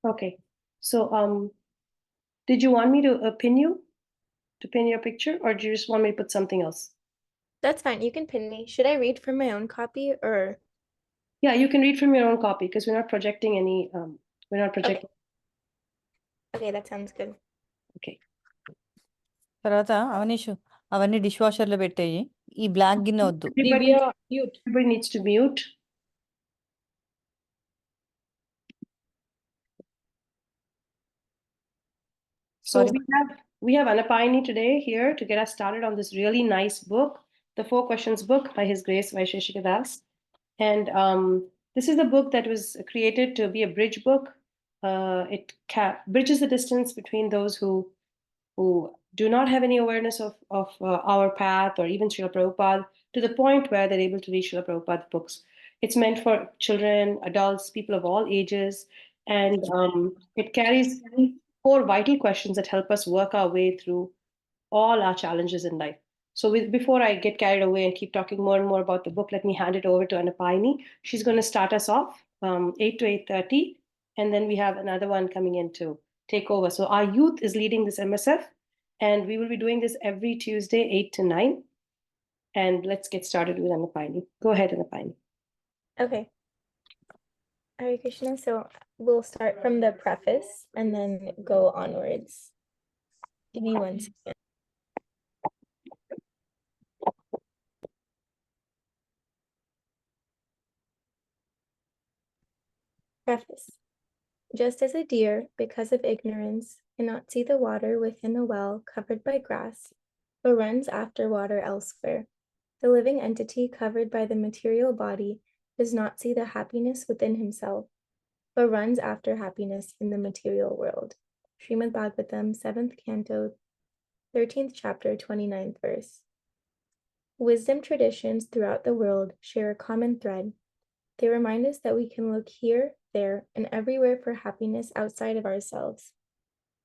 Okay. So, did you want me to pin your picture, or do you just want me to put something else? That's fine. You can pin me. Should I read from my own copy or? Yeah, you can read from your own copy because we're not Okay. projecting. Okay, that sounds good. Okay. తర్వాత అవనీష్ అవన్నీ dish వాషర్లో పెట్టేయి. ఈ black గిన్నె వద్దు. Everybody, everybody needs to mute. So Sorry. we have Anapayani today here to get us started on this really nice book, the Four Questions book by His Grace Vaisesika Das. And this is the book that was created to be a bridge book. It bridges the distance between those who do not have any awareness of our path or even Srila Prabhupada to the point where they're able to read Srila Prabhupada's books. It's meant for children, adults, people of all ages, and it carries four vital questions that help us work our way through all our challenges in life. So, before I get carried away and keep talking more and more about the book, let me hand it over to Anapayani. She's going to start us off 8 to 8:30, and then we have another one coming in to take over. So, our youth is leading this MSF, and we will be doing this every Tuesday, 8 to 9. And let's get started with Anapayani. Go ahead, Anapayani. Okay. Hare Krishna. So we'll start from the preface and then go onwards. Give me 1 second. Preface. Just as a deer, because of ignorance, cannot see the water within a well covered by grass, but runs after water elsewhere, the living entity covered by the material body does not see the happiness within himself, but runs after happiness in the material world. Srimad Bhagavatam, 7th Canto, 13th chapter, 29th verse. Wisdom traditions throughout the world share a common thread. They remind us that we can look here, there, and everywhere for happiness outside of ourselves,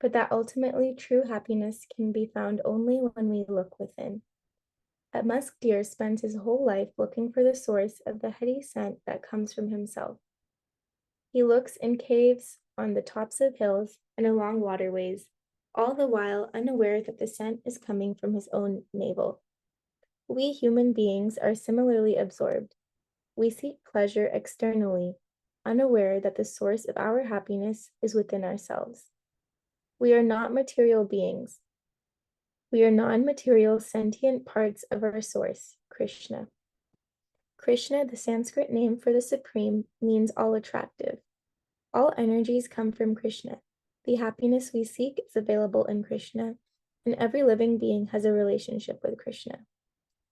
but that ultimately true happiness can be found only when we look within. A musk deer spends his whole life looking for the source of the heady scent that comes from himself. He looks in caves, on the tops of hills, and along waterways, all the while unaware that the scent is coming from his own navel. We human beings are similarly absorbed. We seek pleasure externally, unaware that the source of our happiness is within ourselves. We are not material beings. We are non-material sentient parts of our source, Krishna. Krishna, the Sanskrit name for the Supreme, means all attractive. All energies come from Krishna. The happiness we seek is available in Krishna, and every living being has a relationship with Krishna.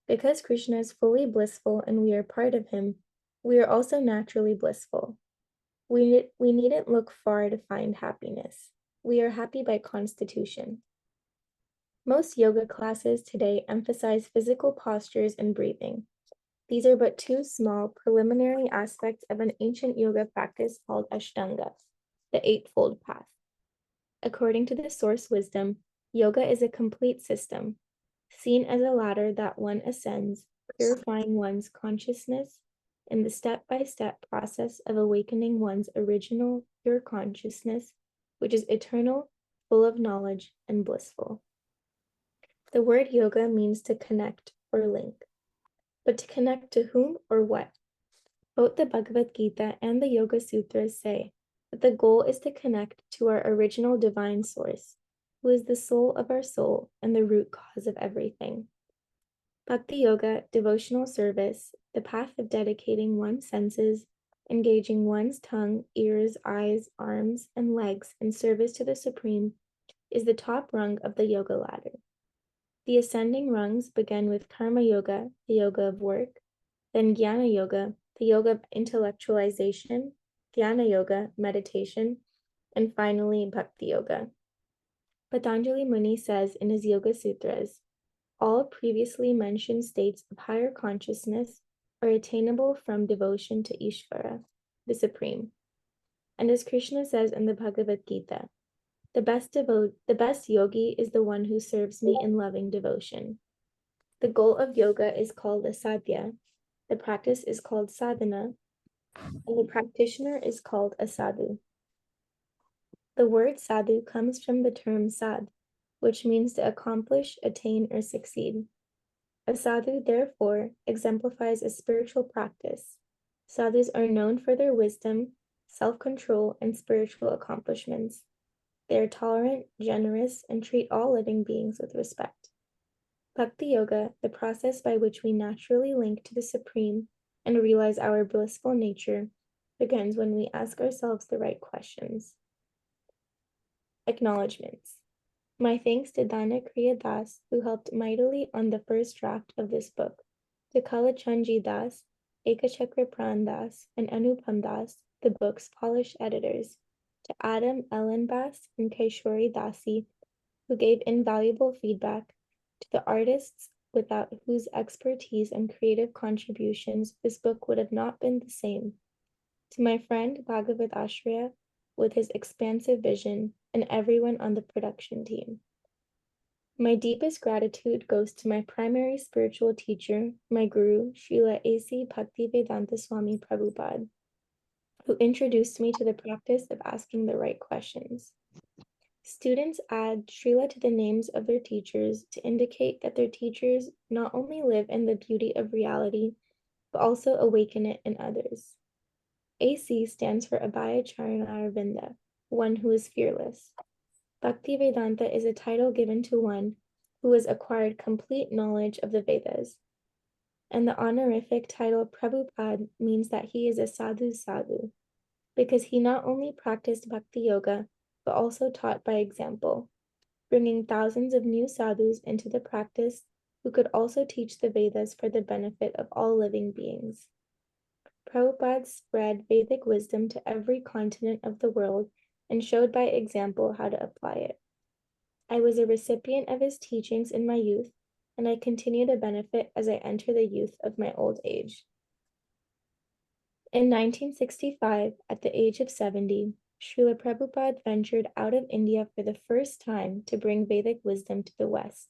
Because Krishna is fully blissful and we are part of him, we are also naturally blissful. We needn't look far to find happiness. We are happy by constitution. Most yoga classes today emphasize physical postures and breathing. These are but two small preliminary aspects of an ancient yoga practice called Ashtanga, the Eightfold Path. According to the source wisdom, yoga is a complete system, seen as a ladder that one ascends, purifying one's consciousness in the step-by-step process of awakening one's original pure consciousness, which is eternal, full of knowledge, and blissful. The word yoga means to connect or link. But to connect to whom or what? Both the Bhagavad Gita and the Yoga Sutras say that the goal is to connect to our original divine source, who is the soul of our soul and the root cause of everything. Bhakti Yoga, devotional service, the path of dedicating one's senses, engaging one's tongue, ears, eyes, arms, and legs in service to the Supreme, is the top rung of the yoga ladder. The ascending rungs begin with Karma Yoga, the yoga of work, then Jnana Yoga, the yoga of intellectualization, Dhyana Yoga, meditation, and finally Bhakti Yoga. Patanjali Muni says in his Yoga Sutras, all previously mentioned states of higher consciousness are attainable from devotion to Ishvara, the Supreme. And as Krishna says in the Bhagavad Gita, the best yogi is the one who serves me in loving devotion. The goal of yoga is called a sadhya, the practice is called sadhana, and the practitioner is called a sadhu. The word sadhu comes from the term sad, which means to accomplish, attain, or succeed. A sadhu, therefore, exemplifies a spiritual practice. Sadhus are known for their wisdom, self-control, and spiritual accomplishments. They are tolerant, generous, and treat all living beings with respect. Bhakti Yoga, the process by which we naturally link to the Supreme and realize our blissful nature, begins when we ask ourselves the right questions. Acknowledgements. My thanks to Dana Kriya Das, who helped mightily on the first draft of this book, to Kalachandji Das, Ekachakra Pran Das, and Anupam Das, the book's polished editors, to Adam Ellenbass and Kaishori Dasi, who gave invaluable feedback, to the artists without whose expertise and creative contributions this book would have not been the same, to my friend Bhagavad Ashriya with his expansive vision, and everyone on the production team. My deepest gratitude goes to my primary spiritual teacher, my guru, Srila A.C. Bhaktivedanta Swami Prabhupada, who introduced me to the practice of asking the right questions. Students add Srila to the names of their teachers to indicate that their teachers not only live in the beauty of reality, but also awaken it in others. AC stands for Abhaya Charanaravinda, one who is fearless. Bhaktivedanta is a title given to one who has acquired complete knowledge of the Vedas. And the honorific title Prabhupada means that he is a sadhu sadhu, because he not only practiced bhakti yoga, but also taught by example, bringing thousands of new sadhus into the practice who could also teach the Vedas for the benefit of all living beings. Prabhupada spread Vedic wisdom to every continent of the world and showed by example how to apply it. I was a recipient of his teachings in my youth, and I continue to benefit as I enter the youth of my old age. In 1965, at the age of 70, Srila Prabhupada ventured out of India for the first time to bring Vedic wisdom to the West.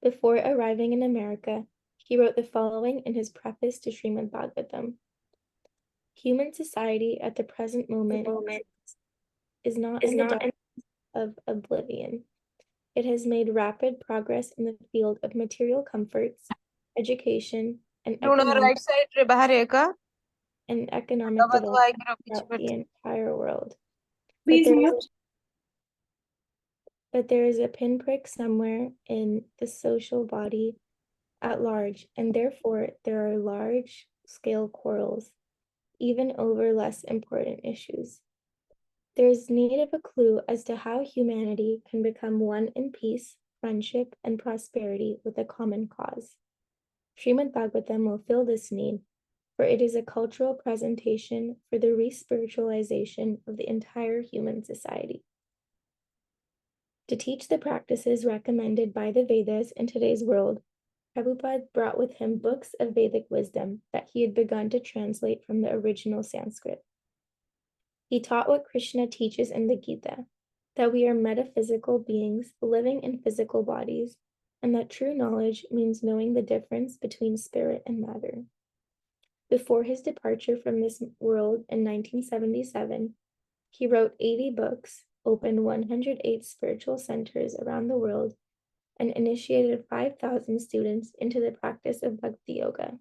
Before arriving in America, he wrote the following in his preface to Srimad Bhagavatam. Human society at the present moment is not in the darkness of oblivion. It has made rapid progress in the field of material comforts, education, and economic development throughout the entire world. Please mute. But there is a pinprick somewhere in the social body at large, and therefore there are large-scale quarrels, even over less important issues. There is need of a clue as to how humanity can become one in peace, friendship, and prosperity with a common cause. Srimad Bhagavatam will fill this need, for it is a cultural presentation for the re-spiritualization of the entire human society. To teach the practices recommended by the Vedas in today's world, Prabhupada brought with him books of Vedic wisdom that he had begun to translate from the original Sanskrit. He taught what Krishna teaches in the Gita, that we are metaphysical beings living in physical bodies, and that true knowledge means knowing the difference between spirit and matter. Before his departure from this world in 1977, he wrote 80 books, opened 108 spiritual centers around the world, and initiated 5,000 students into the practice of bhakti yoga,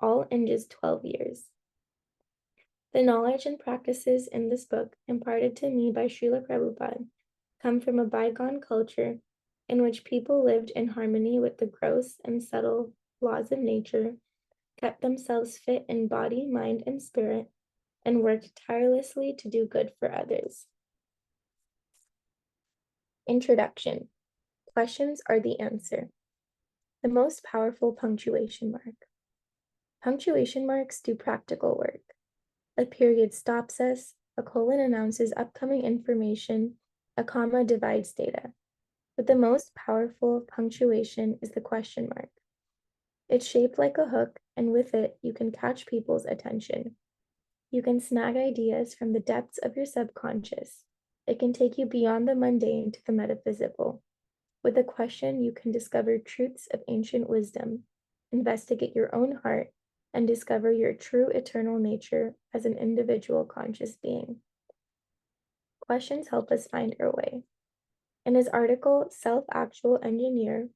all in just 12 years. The knowledge and practices in this book imparted to me by Srila Prabhupada come from a bygone culture in which people lived in harmony with the gross and subtle laws of nature, kept themselves fit in body, mind, and spirit, and worked tirelessly to do good for others. Introduction. Questions are the answer. The most powerful punctuation mark. Punctuation marks do practical work. A period stops us, a colon announces upcoming information, a comma divides data. But the most powerful punctuation is the question mark. It's shaped like a hook, and with it, you can catch people's attention. You can snag ideas from the depths of your subconscious. It can take you beyond the mundane to the metaphysical. With a question, you can discover truths of ancient wisdom, investigate your own heart, and discover your true eternal nature as an individual conscious being. Questions help us find our way. In his article, Self-Actual Engineer,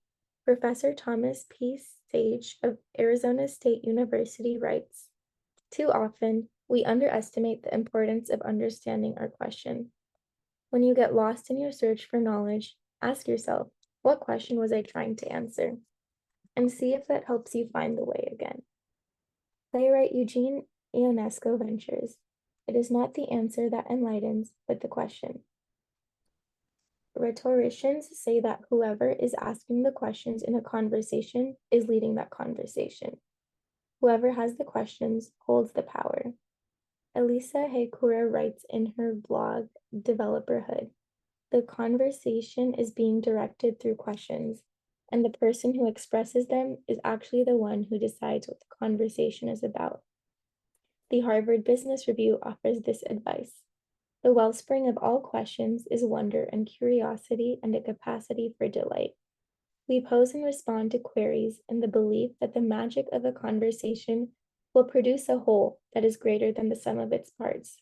Professor Thomas P. Sage of Arizona State University writes, "Too often, we underestimate the importance of understanding our question. When you get lost in your search for knowledge, ask yourself, what question was I trying to answer? And see if that helps you find the way again." Playwright Eugene Ionesco ventures, "It is not the answer that enlightens, but the question." Rhetoricians say that whoever is asking the questions in a conversation is leading that conversation. Whoever has the questions holds the power. Elisa Heikura writes in her blog, Developerhood, "The conversation is being directed through questions, and the person who expresses them is actually the one who decides what the conversation is about." The Harvard Business Review offers this advice: "The wellspring of all questions is wonder and curiosity and a capacity for delight. We pose and respond to queries in the belief that the magic of a conversation will produce a whole that is greater than the sum of its parts."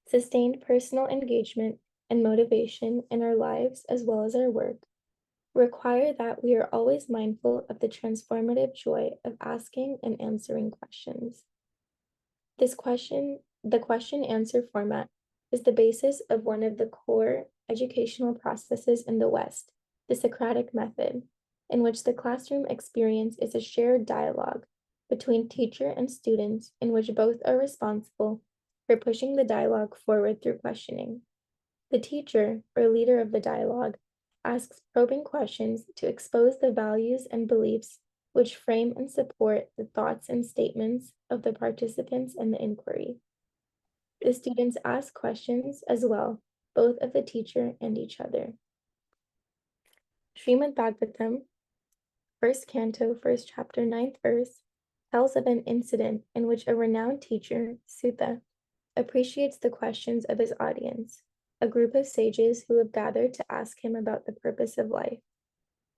Sustained personal engagement and motivation in our lives as well as our work require that we are always mindful of the transformative joy of asking and answering questions. The question answer format is the basis of one of the core educational processes in the West, the Socratic method, in which the classroom experience is a shared dialogue between teacher and students in which both are responsible for pushing the dialogue forward through questioning. The teacher, or leader of the dialogue, asks probing questions to expose the values and beliefs which frame and support the thoughts and statements of the participants in the inquiry. The students ask questions as well, both of the teacher and each other. Srimad Bhagavatam, 1st Canto, 1st Chapter, 9th Verse, tells of an incident in which a renowned teacher, Sutta, appreciates the questions of his audience, a group of sages who have gathered to ask him about the purpose of life.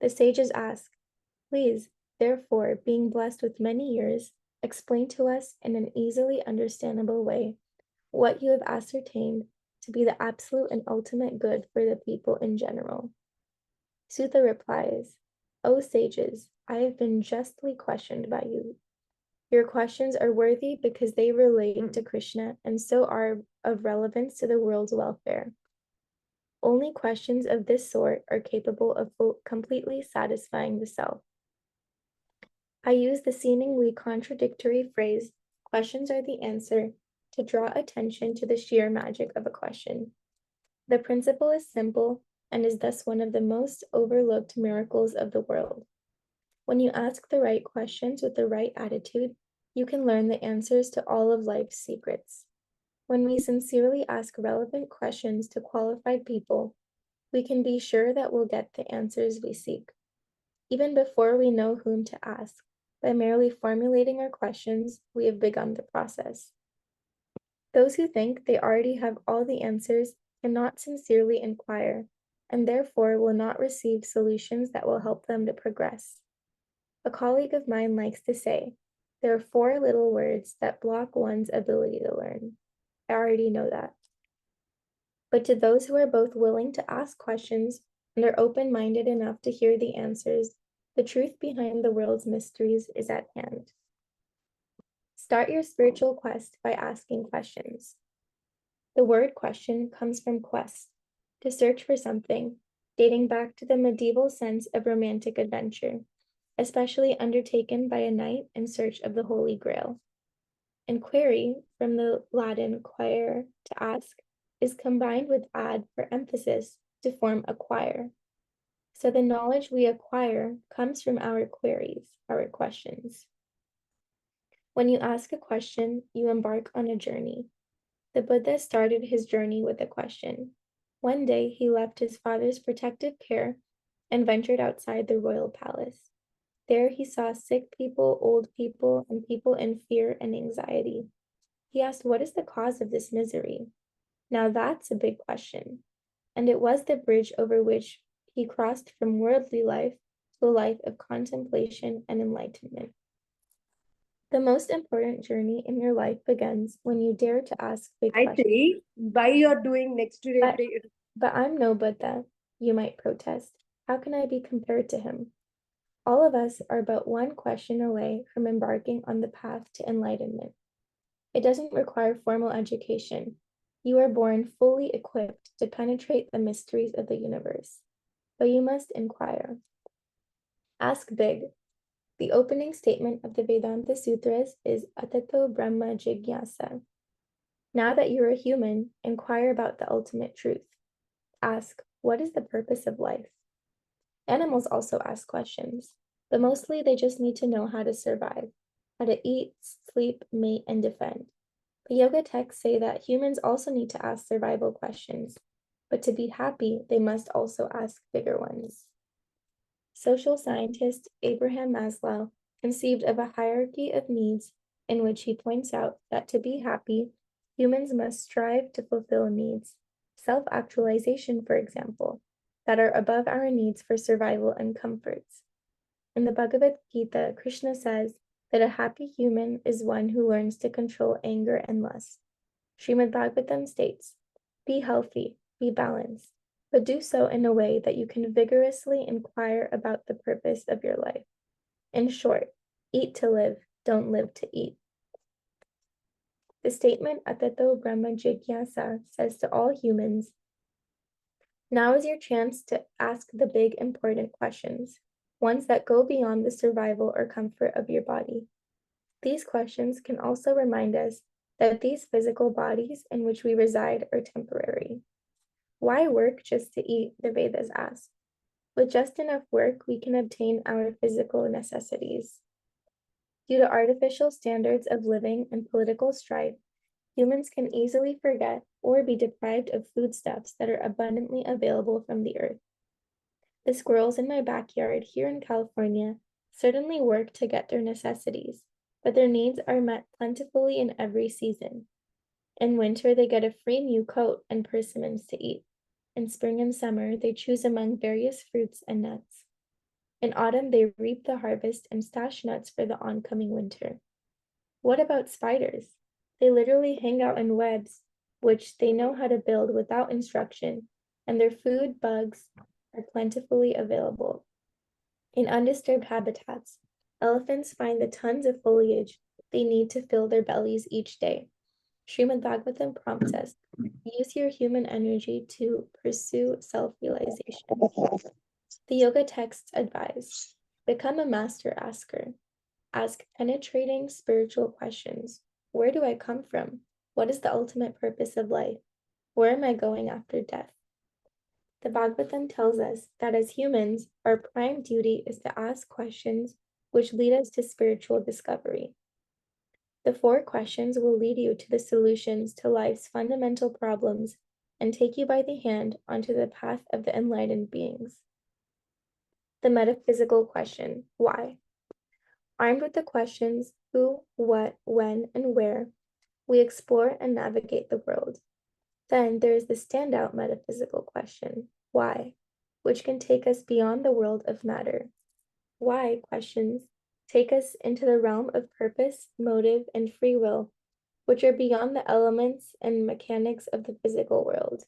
The sages ask, "Please, therefore, being blessed with many years, explain to us in an easily understandable way what you have ascertained to be the absolute and ultimate good for the people in general." Sutta replies, "O sages, I have been justly questioned by you. Your questions are worthy because they relate to Krishna and so are of relevance to the world's welfare. Only questions of this sort are capable of completely satisfying the self. I use the seemingly contradictory phrase, 'questions are the answer,' to draw attention to the sheer magic of a question. The principle is simple and is thus one of the most overlooked miracles of the world. When you ask the right questions with the right attitude, you can learn the answers to all of life's secrets. When we sincerely ask relevant questions to qualified people, we can be sure that we'll get the answers we seek, even before we know whom to ask. By merely formulating our questions, we have begun the process. Those who think they already have all the answers cannot sincerely inquire, and therefore will not receive solutions that will help them to progress. A colleague of mine likes to say, there are 4 little words that block one's ability to learn. I already know that. But to those who are both willing to ask questions and are open-minded enough to hear the answers, the truth behind the world's mysteries is at hand. Start your spiritual quest by asking questions. The word question comes from quest, to search for something, dating back to the medieval sense of romantic adventure, especially undertaken by a knight in search of the Holy Grail. And query, from the Latin quaere, to ask, is combined with ad for emphasis to form acquire. So the knowledge we acquire comes from our queries, our questions. When you ask a question, you embark on a journey. The Buddha started his journey with a question. One day he left his father's protective care and ventured outside the royal palace. There he saw sick people, old people, and people in fear and anxiety. He asked, what is the cause of this misery? Now that's a big question. And it was the bridge over which he crossed from worldly life to a life of contemplation and enlightenment. The most important journey in your life begins when you dare to ask big questions. Actually, why you're doing next to But- it? But I'm no Buddha, you might protest. How can I be compared to him? All of us are but one question away from embarking on the path to enlightenment. It doesn't require formal education. You are born fully equipped to penetrate the mysteries of the universe. But you must inquire. Ask big. The opening statement of the Vedanta Sutras is Atato Brahma Jigyasa. Now that you're a human, inquire about the ultimate truth. Ask, what is the purpose of life? Animals also ask questions, but mostly they just need to know how to survive, how to eat, sleep, mate, and defend. The yoga texts say that humans also need to ask survival questions, but to be happy, they must also ask bigger ones. Social scientist Abraham Maslow conceived of a hierarchy of needs in which he points out that to be happy, humans must strive to fulfill needs, self-actualization, for example, that are above our needs for survival and comforts. In the Bhagavad Gita, Krishna says that a happy human is one who learns to control anger and lust. Srimad Bhagavatam states, be healthy, be balanced, but do so in a way that you can vigorously inquire about the purpose of your life. In short, eat to live, don't live to eat. The statement Atato Brahma Jigyasa says to all humans, now is your chance to ask the big important questions, ones that go beyond the survival or comfort of your body. These questions can also remind us that these physical bodies in which we reside are temporary. Why work just to eat, the Vedas ask? With just enough work, we can obtain our physical necessities. Due to artificial standards of living and political strife, humans can easily forget or be deprived of foodstuffs that are abundantly available from the earth. The squirrels in my backyard here in California certainly work to get their necessities, but their needs are met plentifully in every season. In winter, they get a free new coat and persimmons to eat. In spring and summer, they choose among various fruits and nuts. In autumn, they reap the harvest and stash nuts for the oncoming winter. What about spiders? They literally hang out in webs, which they know how to build without instruction, and their food, bugs, are plentifully available. In undisturbed habitats, elephants find the tons of foliage they need to fill their bellies each day. Srimad Bhagavatam prompts us, use your human energy to pursue self-realization. The yoga texts advise, become a master asker. Ask penetrating spiritual questions. Where do I come from? What is the ultimate purpose of life? Where am I going after death? The Bhagavatam tells us that as humans, our prime duty is to ask questions which lead us to spiritual discovery. The 4 questions will lead you to the solutions to life's fundamental problems and take you by the hand onto the path of the enlightened beings. The metaphysical question, why? Armed with the questions who, what, when, and where, we explore and navigate the world. Then there is the standout metaphysical question, why, which can take us beyond the world of matter. Why questions take us into the realm of purpose, motive, and free will, which are beyond the elements and mechanics of the physical world.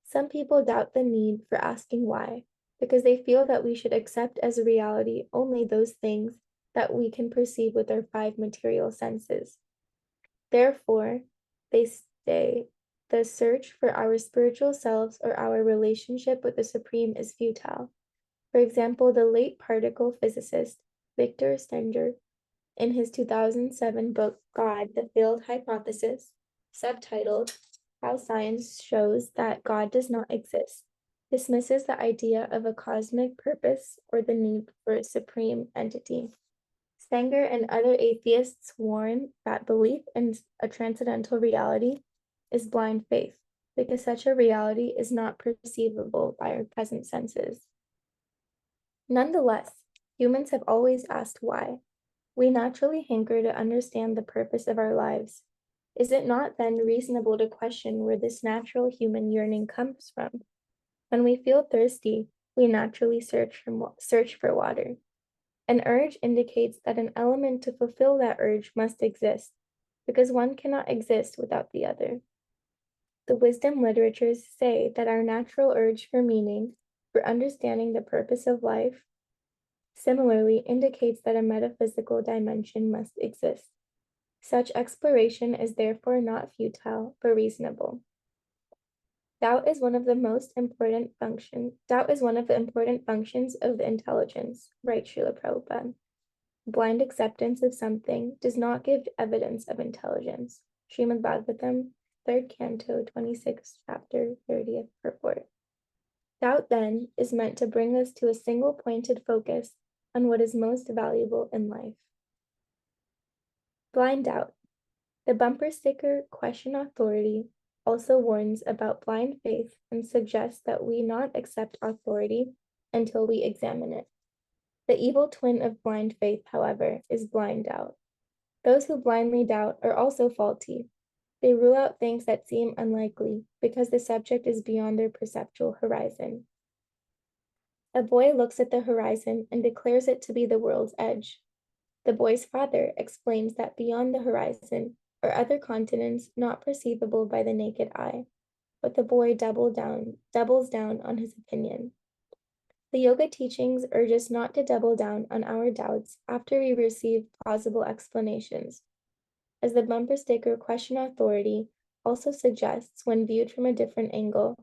Some people doubt the need for asking why, because they feel that we should accept as a reality only those things that we can perceive with our 5 material senses. Therefore, they say the search for our spiritual selves or our relationship with the Supreme is futile. For example, the late particle physicist Victor Stenger, in his 2007 book God, the Failed Hypothesis, subtitled How Science Shows That God Does Not Exist, dismisses the idea of a cosmic purpose or the need for a supreme entity. Stenger and other atheists warn that belief in a transcendental reality is blind faith, because such a reality is not perceivable by our present senses. Nonetheless, humans have always asked why. We naturally hanker to understand the purpose of our lives. Is it not then reasonable to question where this natural human yearning comes from? When we feel thirsty, we naturally search for water. An urge indicates that an element to fulfill that urge must exist, because one cannot exist without the other. The wisdom literatures say that our natural urge for meaning, for understanding the purpose of life, similarly indicates that a metaphysical dimension must exist. Such exploration is therefore not futile, but reasonable. Doubt is one of the important functions of the intelligence, writes Srila Prabhupada. Blind acceptance of something does not give evidence of intelligence. Srimad Bhagavatam, 3rd Canto, 26th chapter, 30th purport. Doubt, then, is meant to bring us to a single pointed focus on what is most valuable in life. Blind doubt. The bumper sticker "Question Authority" also warns about blind faith and suggests that we not accept authority until we examine it. The evil twin of blind faith, however, is blind doubt. Those who blindly doubt are also faulty. They rule out things that seem unlikely because the subject is beyond their perceptual horizon. A boy looks at the horizon and declares it to be the world's edge. The boy's father explains that beyond the horizon are other continents not perceivable by the naked eye, but the boy doubles down on his opinion. The yoga teachings urge us not to double down on our doubts after we receive plausible explanations. As the bumper sticker "Question Authority" also suggests, when viewed from a different angle,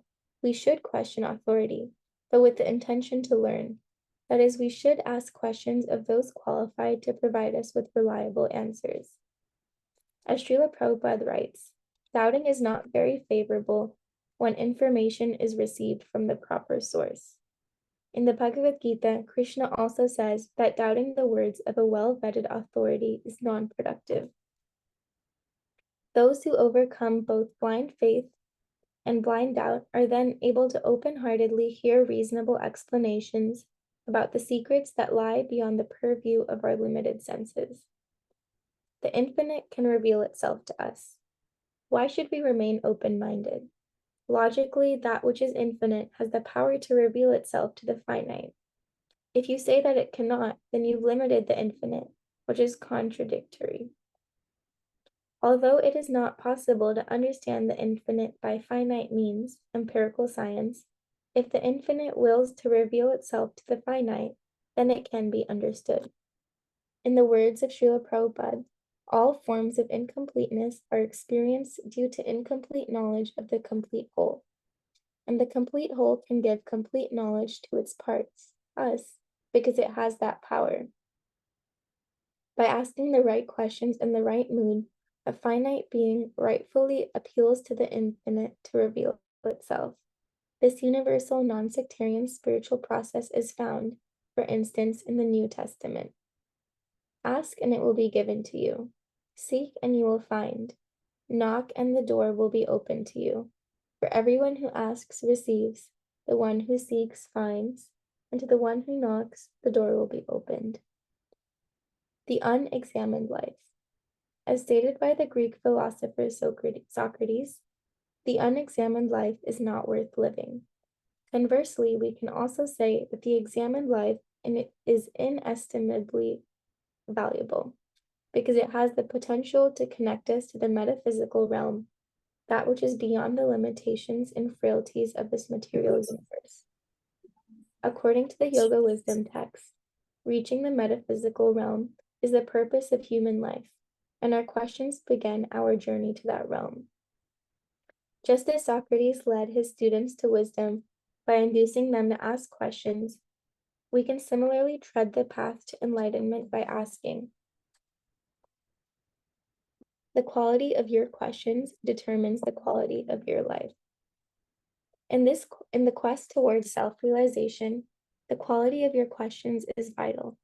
we should question authority, but with the intention to learn. That is, we should ask questions of those qualified to provide us with reliable answers. As Srila Prabhupada writes, doubting is not very favorable when information is received from the proper source. In the Bhagavad Gita, Krishna also says that doubting the words of a well-vetted authority is non-productive. Those who overcome both blind faith and blind doubt are then able to open-heartedly hear reasonable explanations about the secrets that lie beyond the purview of our limited senses. The infinite can reveal itself to us. Why should we remain open-minded? Logically, that which is infinite has the power to reveal itself to the finite. If you say that it cannot, then you've limited the infinite, which is contradictory. Although it is not possible to understand the infinite by finite means, empirical science, if the infinite wills to reveal itself to the finite, then it can be understood. In the words of Srila Prabhupada, all forms of incompleteness are experienced due to incomplete knowledge of the complete whole. And the complete whole can give complete knowledge to its parts, us, because it has that power. By asking the right questions in the right mood, a finite being rightfully appeals to the infinite to reveal itself. This universal non-sectarian spiritual process is found, for instance, in the New Testament. Ask and it will be given to you. Seek and you will find. Knock and the door will be opened to you. For everyone who asks receives, the one who seeks finds, and to the one who knocks, the door will be opened. The unexamined life. As stated by the Greek philosopher Socrates, the unexamined life is not worth living. Conversely, we can also say that the examined life is inestimably valuable, because it has the potential to connect us to the metaphysical realm, that which is beyond the limitations and frailties of this material universe. According to the Yoga Wisdom text, reaching the metaphysical realm is the purpose of human life, and our questions begin our journey to that realm. Just as Socrates led his students to wisdom by inducing them to ask questions, we can similarly tread the path to enlightenment by asking. The quality of your questions determines the quality of your life. In the quest towards self-realization, the quality of your questions is vital.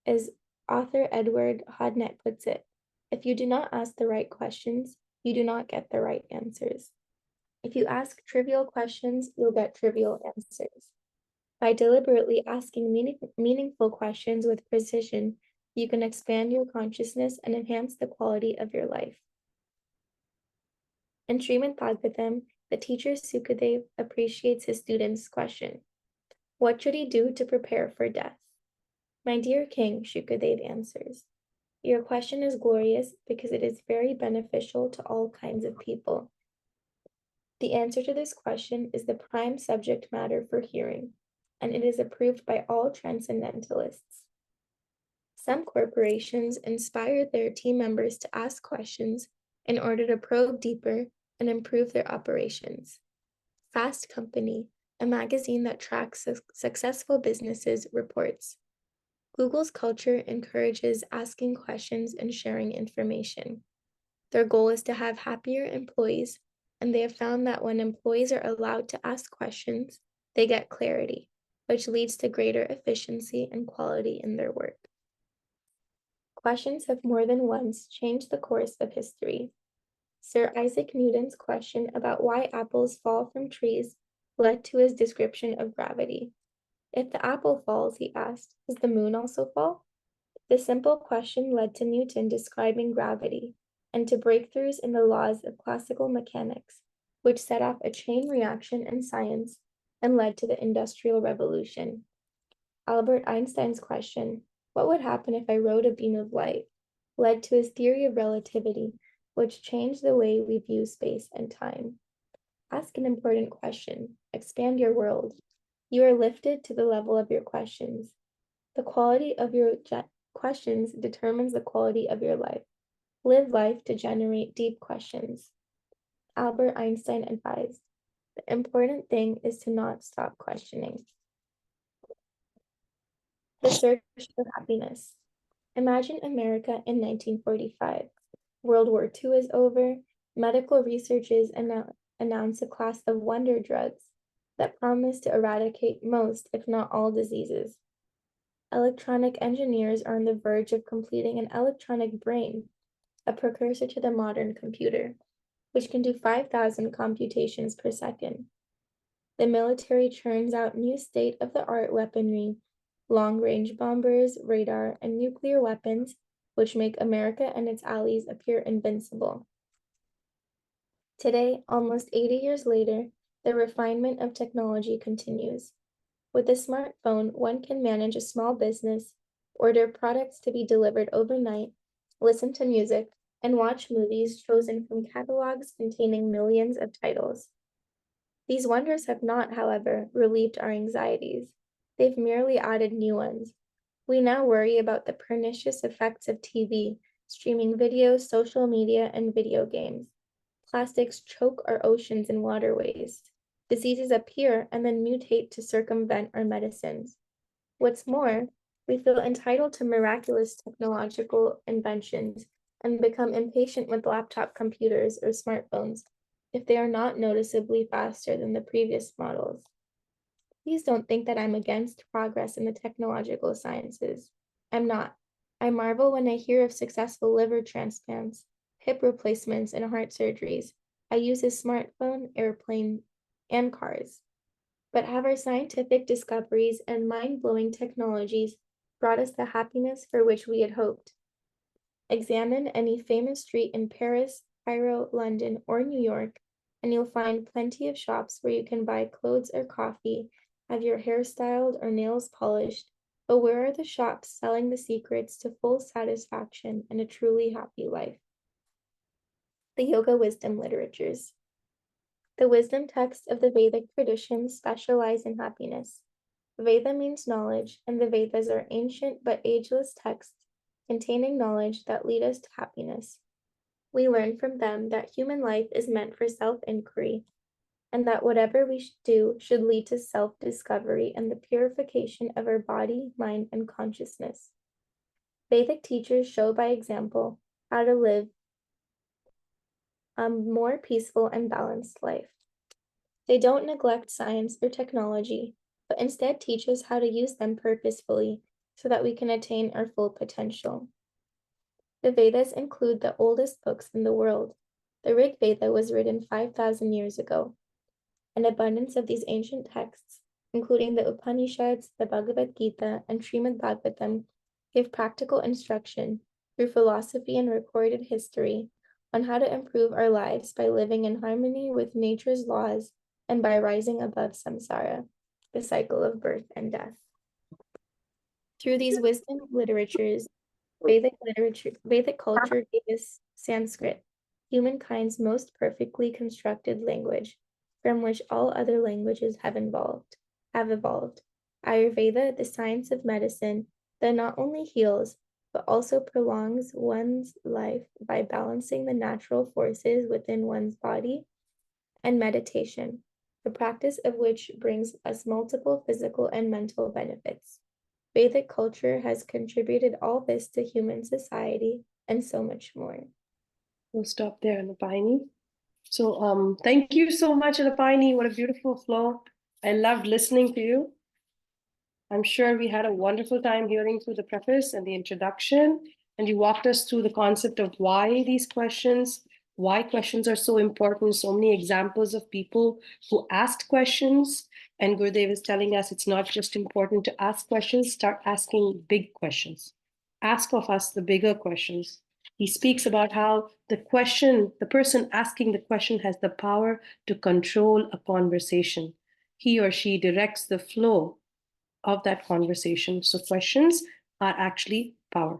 As author Edward Hodnett puts it, if you do not ask the right questions, you do not get the right answers. If you ask trivial questions, you'll get trivial answers. By deliberately asking meaningful questions with precision, you can expand your consciousness and enhance the quality of your life. In Srimad Bhagavatam, the teacher Sukadev appreciates his student's question. What should he do to prepare for death? My dear king, Shukadev answers, your question is glorious because it is very beneficial to all kinds of people. The answer to this question is the prime subject matter for hearing, and it is approved by all transcendentalists. Some corporations inspire their team members to ask questions in order to probe deeper and improve their operations. Fast Company, a magazine that tracks successful businesses, reports, Google's culture encourages asking questions and sharing information. Their goal is to have happier employees, and they have found that when employees are allowed to ask questions, they get clarity, which leads to greater efficiency and quality in their work. Questions have more than once changed the course of history. Sir Isaac Newton's question about why apples fall from trees led to his description of gravity. If the apple falls, he asked, does the moon also fall? The simple question led to Newton describing gravity and to breakthroughs in the laws of classical mechanics, which set off a chain reaction in science and led to the Industrial Revolution. Albert Einstein's question, what would happen if I rode a beam of light, led to his theory of relativity, which changed the way we view space and time. Ask an important question. Expand your world. You are lifted to the level of your questions. The quality of your questions determines the quality of your life. Live life to generate deep questions. Albert Einstein advised, the important thing is to not stop questioning. The search for happiness. Imagine America in 1945. World War II is over. Medical researchers announce a class of wonder drugs that promise to eradicate most, if not all, diseases. Electronic engineers are on the verge of completing an electronic brain, a precursor to the modern computer, which can do 5,000 computations per second. The military churns out new state-of-the-art weaponry, long-range bombers, radar, and nuclear weapons, which make America and its allies appear invincible. Today, almost 80 years later, the refinement of technology continues. With a smartphone, one can manage a small business, order products to be delivered overnight, listen to music, and watch movies chosen from catalogs containing millions of titles. These wonders have not, however, relieved our anxieties. They've merely added new ones. We now worry about the pernicious effects of TV, streaming video, social media, and video games. Plastics choke our oceans and waterways. Diseases appear and then mutate to circumvent our medicines. What's more, we feel entitled to miraculous technological inventions and become impatient with laptop computers or smartphones if they are not noticeably faster than the previous models. Please don't think that I'm against progress in the technological sciences. I'm not. I marvel when I hear of successful liver transplants, hip replacements, and heart surgeries. I use a smartphone, airplane, and cars. But have our scientific discoveries and mind-blowing technologies brought us the happiness for which we had hoped? Examine any famous street in Paris, Cairo, London, or New York, and you'll find plenty of shops where you can buy clothes or coffee, have your hair styled or nails polished, but where are the shops selling the secrets to full satisfaction and a truly happy life? The Yoga Wisdom Literatures. The wisdom texts of the Vedic tradition specialize in happiness. Veda means knowledge, and the Vedas are ancient but ageless texts containing knowledge that lead us to happiness. We learn from them that human life is meant for self-inquiry, and that whatever we do should lead to self-discovery and the purification of our body, mind, and consciousness. Vedic teachers show by example how to live a more peaceful and balanced life. They don't neglect science or technology, but instead teach us how to use them purposefully so that we can attain our full potential. The Vedas include the oldest books in the world. The Rig Veda was written 5,000 years ago. An abundance of these ancient texts, including the Upanishads, the Bhagavad Gita, and Srimad Bhagavatam, give practical instruction through philosophy and recorded history on how to improve our lives by living in harmony with nature's laws and by rising above samsara, the cycle of birth and death. Through these wisdom literatures, Vedic culture gave us Sanskrit, humankind's most perfectly constructed language, from which all other languages have evolved. Ayurveda, the science of medicine that not only heals, but also prolongs one's life by balancing the natural forces within one's body, and meditation, the practice of which brings us multiple physical and mental benefits. Vedic culture has contributed all this to human society and so much more. We'll stop there, Anapayani. So thank you so much, Anapayani. What a beautiful flow. I loved listening to you. I'm sure we had a wonderful time hearing through the preface and the introduction, and you walked us through the concept of why these questions, why questions are so important, so many examples of people who asked questions. And Gurudev is telling us it's not just important to ask questions, start asking big questions. Ask of us the bigger questions. He speaks about how the person asking the question has the power to control a conversation. He or she directs the flow of that conversation. So questions are actually power.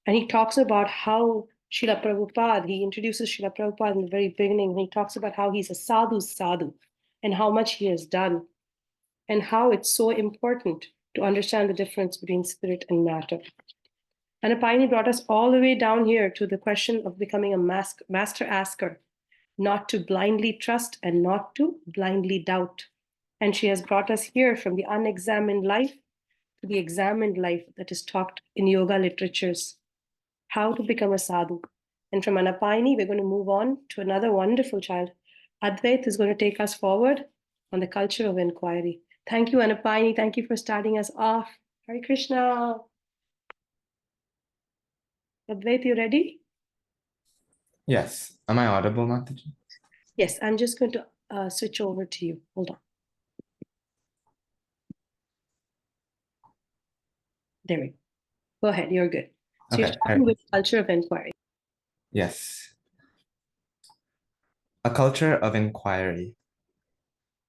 And he talks about how Srila Prabhupada, he introduces Srila Prabhupada in the very beginning, and he talks about how he's a sadhu and how much he has done and how it's so important to understand the difference between spirit and matter. And Apayani brought us all the way down here to the question of becoming a master asker, not to blindly trust and not to blindly doubt. And she has brought us here from the unexamined life to the examined life that is taught in yoga literatures, how to become a sadhu. And from Anapayani, we're going to move on to another wonderful child. Advait is going to take us forward on the culture of inquiry. Thank you, Anapayani. Thank you for starting us off. Hare Krishna. Advait, you ready? Yes. Am I audible, Mataji? Yes, I'm just going to switch over to you. Hold on. There we go. Go ahead, you're good. So you're Okay. starting with culture of inquiry. Yes. A culture of inquiry.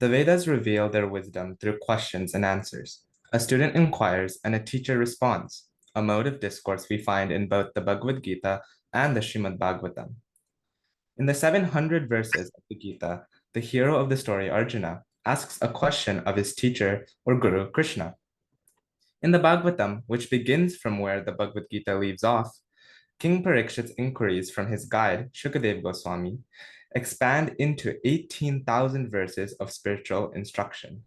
The Vedas reveal their wisdom through questions and answers. A student inquires and a teacher responds, a mode of discourse we find in both the Bhagavad Gita and the Srimad Bhagavatam. In the 700 verses of the Gita, the hero of the story, Arjuna, asks a question of his teacher or guru, Krishna. In the Bhagavatam, which begins from where the Bhagavad Gita leaves off, King Parikshit's inquiries from his guide, Shukadev Goswami, expand into 18,000 verses of spiritual instruction.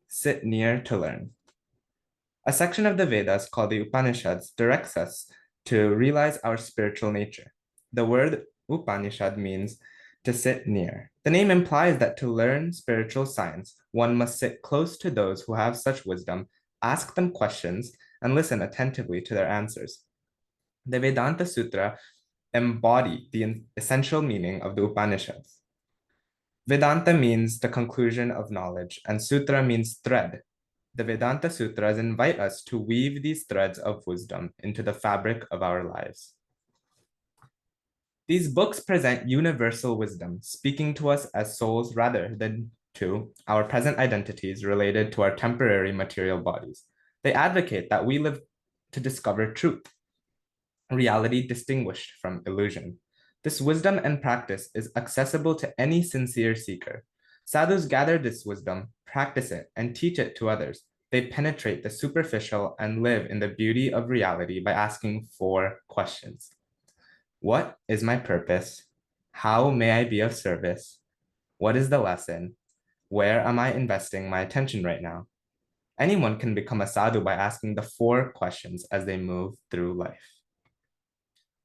Sit near to learn. A section of the Vedas called the Upanishads directs us to realize our spiritual nature. The word Upanishad means to sit near. The name implies that to learn spiritual science, one must sit close to those who have such wisdom, ask them questions, and listen attentively to their answers. The Vedanta Sutra embody the essential meaning of the Upanishads. Vedanta means the conclusion of knowledge, and Sutra means thread. The Vedanta Sutras invite us to weave these threads of wisdom into the fabric of our lives. These books present universal wisdom, speaking to us as souls rather than to our present identities related to our temporary material bodies. They advocate that we live to discover truth, reality distinguished from illusion. This wisdom and practice is accessible to any sincere seeker. Sadhus gather this wisdom, practice it, and teach it to others. They penetrate the superficial and live in the beauty of reality by asking 4 questions. What is my purpose? How may I be of service? What is the lesson? Where am I investing my attention right now? Anyone can become a sadhu by asking the 4 questions as they move through life.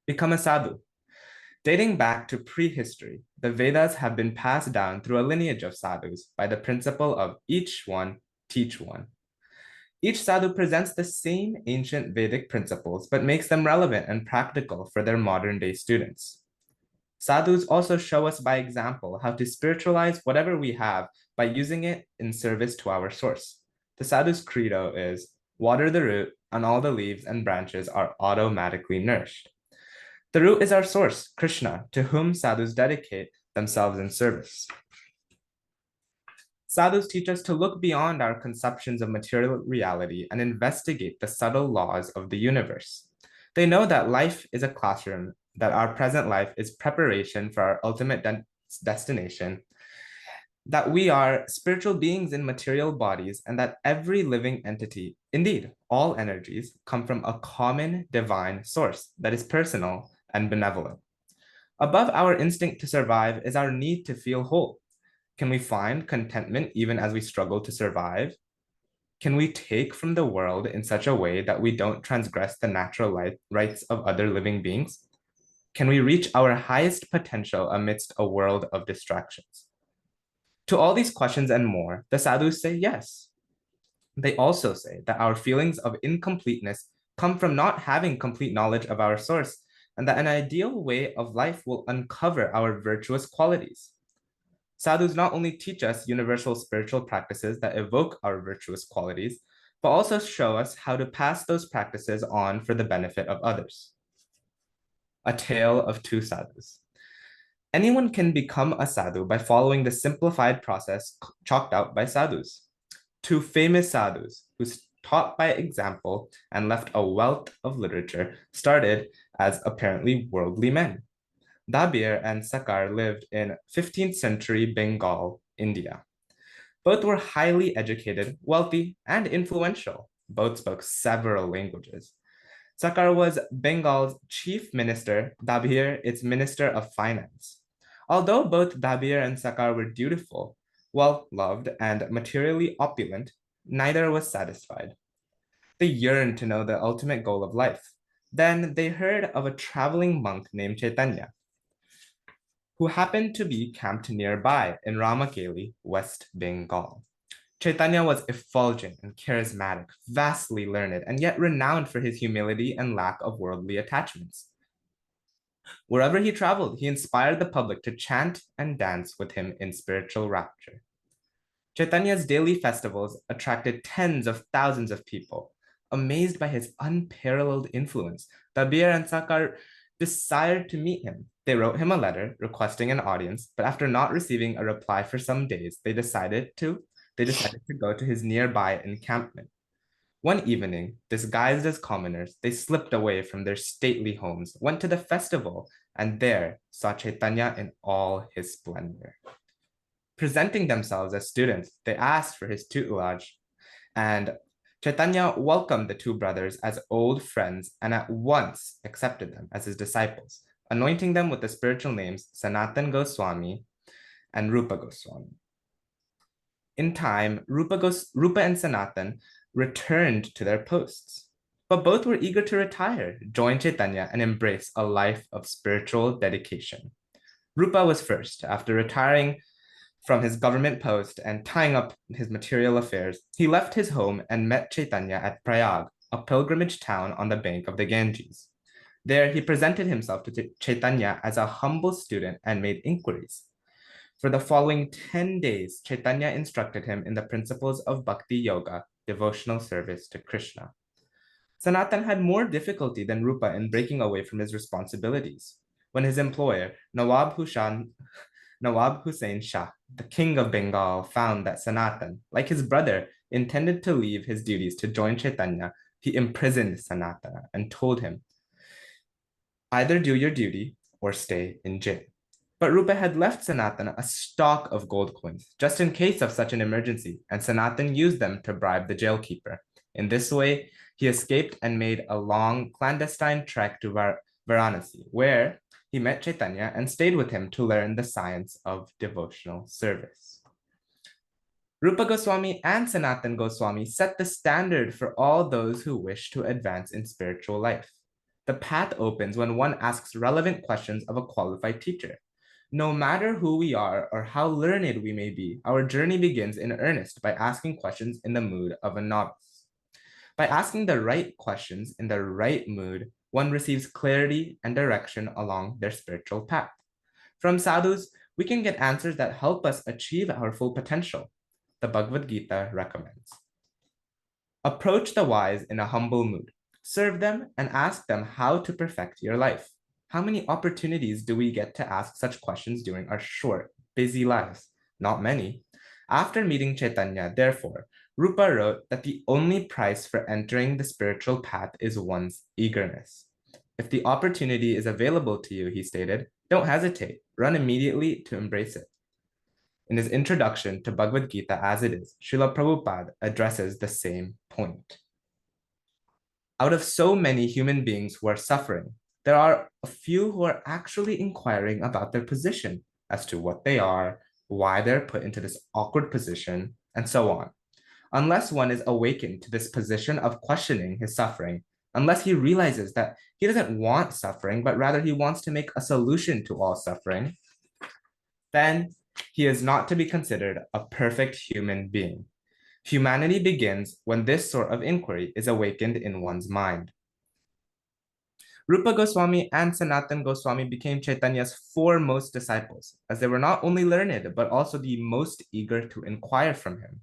Become a sadhu. Dating back to prehistory, the Vedas have been passed down through a lineage of sadhus by the principle of each one, teach one. Each sadhu presents the same ancient Vedic principles, but makes them relevant and practical for their modern day students. Sadhus also show us by example how to spiritualize whatever we have by using it in service to our source. The sadhu's credo is, water the root and all the leaves and branches are automatically nourished. The root is our source, Krishna, to whom sadhus dedicate themselves in service. Sadhus teach us to look beyond our conceptions of material reality and investigate the subtle laws of the universe. They know that life is a classroom, that our present life is preparation for our ultimate destination, that we are spiritual beings in material bodies, and that every living entity, indeed all energies, come from a common divine source that is personal and benevolent. Above our instinct to survive is our need to feel whole. Can we find contentment even as we struggle to survive? Can we take from the world in such a way that we don't transgress the natural rights of other living beings? Can we reach our highest potential amidst a world of distractions? To all these questions and more, the sadhus say yes. They also say that our feelings of incompleteness come from not having complete knowledge of our source, and that an ideal way of life will uncover our virtuous qualities. Sadhus not only teach us universal spiritual practices that evoke our virtuous qualities, but also show us how to pass those practices on for the benefit of others. A tale of two sadhus. Anyone can become a sadhu by following the simplified process chalked out by sadhus. Two famous sadhus who taught by example and left a wealth of literature started as apparently worldly men. Dabir and Sakar lived in 15th century Bengal, India. Both were highly educated, wealthy, and influential. Both spoke several languages. Sakar was Bengal's chief minister, Dabir its minister of finance. Although both Dabir and Sakar were dutiful, well-loved, and materially opulent, neither was satisfied. They yearned to know the ultimate goal of life. Then they heard of a traveling monk named Chaitanya, who happened to be camped nearby in Ramakeli, West Bengal. Chaitanya was effulgent and charismatic, vastly learned, and yet renowned for his humility and lack of worldly attachments. Wherever he traveled, he inspired the public to chant and dance with him in spiritual rapture. Chaitanya's daily festivals attracted tens of thousands of people. Amazed by his unparalleled influence, Dabir and Sakar desired to meet him. They wrote him a letter requesting an audience, but after not receiving a reply for some days, they decided to go to his nearby encampment. One evening, disguised as commoners, they slipped away from their stately homes, went to the festival, and there saw Chaitanya in all his splendor. Presenting themselves as students, they asked for his tutelage, and Chaitanya welcomed the two brothers as old friends and at once accepted them as his disciples, anointing them with the spiritual names Sanatan Goswami and Rupa Goswami. In time, Rupa and Sanatan returned to their posts, but both were eager to retire, join Chaitanya, and embrace a life of spiritual dedication. Rupa was first. After retiring from his government post and tying up his material affairs, he left his home and met Chaitanya at Prayag, a pilgrimage town on the bank of the Ganges. There, he presented himself to Chaitanya as a humble student and made inquiries. For the following 10 days, Chaitanya instructed him in the principles of bhakti yoga, devotional service to Krishna. Sanatan had more difficulty than Rupa in breaking away from his responsibilities. When his employer, Nawab Hussain Shah, the king of Bengal, found that Sanatan, like his brother, intended to leave his duties to join Chaitanya, he imprisoned Sanatana and told him, either do your duty or stay in jail. But Rupa had left Sanatana a stock of gold coins, just in case of such an emergency, and Sanatan used them to bribe the jailkeeper. In this way, he escaped and made a long clandestine trek to Varanasi, where he met Chaitanya and stayed with him to learn the science of devotional service. Rupa Goswami and Sanatan Goswami set the standard for all those who wish to advance in spiritual life. The path opens when one asks relevant questions of a qualified teacher. No matter who we are or how learned we may be, our journey begins in earnest by asking questions in the mood of a novice. By asking the right questions in the right mood, one receives clarity and direction along their spiritual path. From sadhus, we can get answers that help us achieve our full potential. The Bhagavad Gita recommends. Approach the wise in a humble mood. Serve them and ask them how to perfect your life. How many opportunities do we get to ask such questions during our short, busy lives? Not many. After meeting Chaitanya, therefore, Rupa wrote that the only price for entering the spiritual path is one's eagerness. If the opportunity is available to you, he stated, don't hesitate, run immediately to embrace it. In his introduction to Bhagavad Gita as it is, Srila Prabhupada addresses the same point. Out of so many human beings who are suffering, there are a few who are actually inquiring about their position as to what they are, why they're put into this awkward position, and so on. Unless one is awakened to this position of questioning his suffering, unless he realizes that he doesn't want suffering, but rather he wants to make a solution to all suffering, then he is not to be considered a perfect human being. Humanity begins when this sort of inquiry is awakened in one's mind. Rupa Goswami and Sanatan Goswami became Chaitanya's foremost disciples, as they were not only learned, but also the most eager to inquire from him.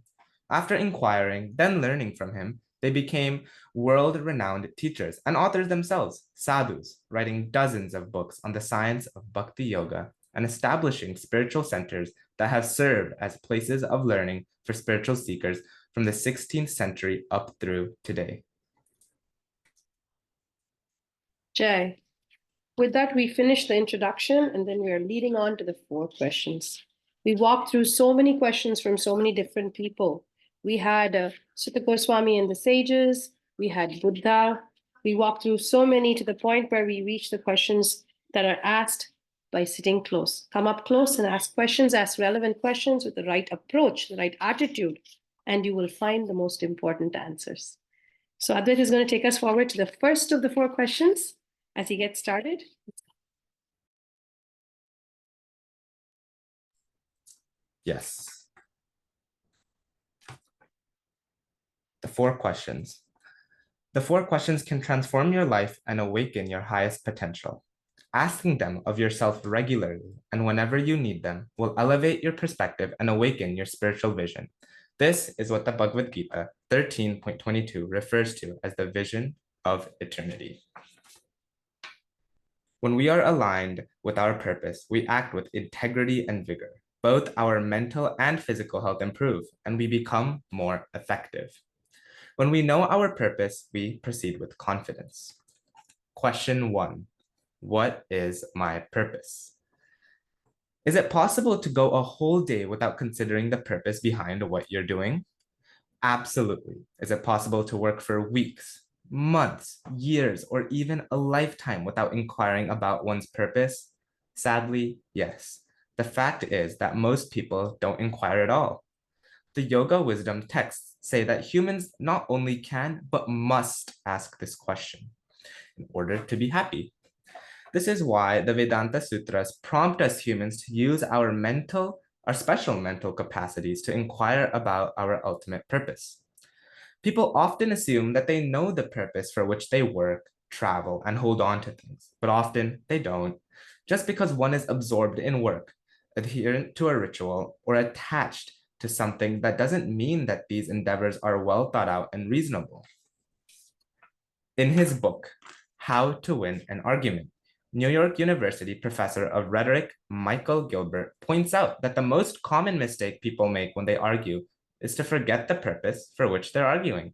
After inquiring, then learning from him, they became world-renowned teachers and authors themselves, sadhus, writing dozens of books on the science of bhakti yoga and establishing spiritual centers that have served as places of learning for spiritual seekers from the 16th century up through today. Jai. With that, we finish the introduction and then we are leading on to the 4 questions. We walked through so many questions from so many different people. We had Sutta Goswami and the sages, we had Buddha. We walked through so many to the point where we reached the questions that are asked by sitting close. Come up close and ask questions, ask relevant questions with the right approach, the right attitude, and you will find the most important answers. So Advait is going to take us forward to the first of the 4 questions as he gets started. Yes. The 4 questions. The 4 questions can transform your life and awaken your highest potential. Asking them of yourself regularly and whenever you need them will elevate your perspective and awaken your spiritual vision. This is what the Bhagavad Gita 13.22 refers to as the vision of eternity. When we are aligned with our purpose, we act with integrity and vigor. Both our mental and physical health improve, and we become more effective. When we know our purpose, we proceed with confidence. Question 1. What is my purpose? Is it possible to go a whole day without considering the purpose behind what you're doing? Absolutely. Is it possible to work for weeks, months, years, or even a lifetime without inquiring about one's purpose? Sadly, yes. The fact is that most people don't inquire at all. The yoga wisdom texts say that humans not only can, but must ask this question in order to be happy. This is why the Vedanta Sutras prompt us humans to use our special mental capacities to inquire about our ultimate purpose. People often assume that they know the purpose for which they work, travel, and hold on to things, but often they don't. Just because one is absorbed in work, adherent to a ritual, or attached to something, that doesn't mean that these endeavors are well thought out and reasonable. In his book, How to Win an Argument, New York University professor of rhetoric Michael Gilbert points out that the most common mistake people make when they argue is to forget the purpose for which they're arguing.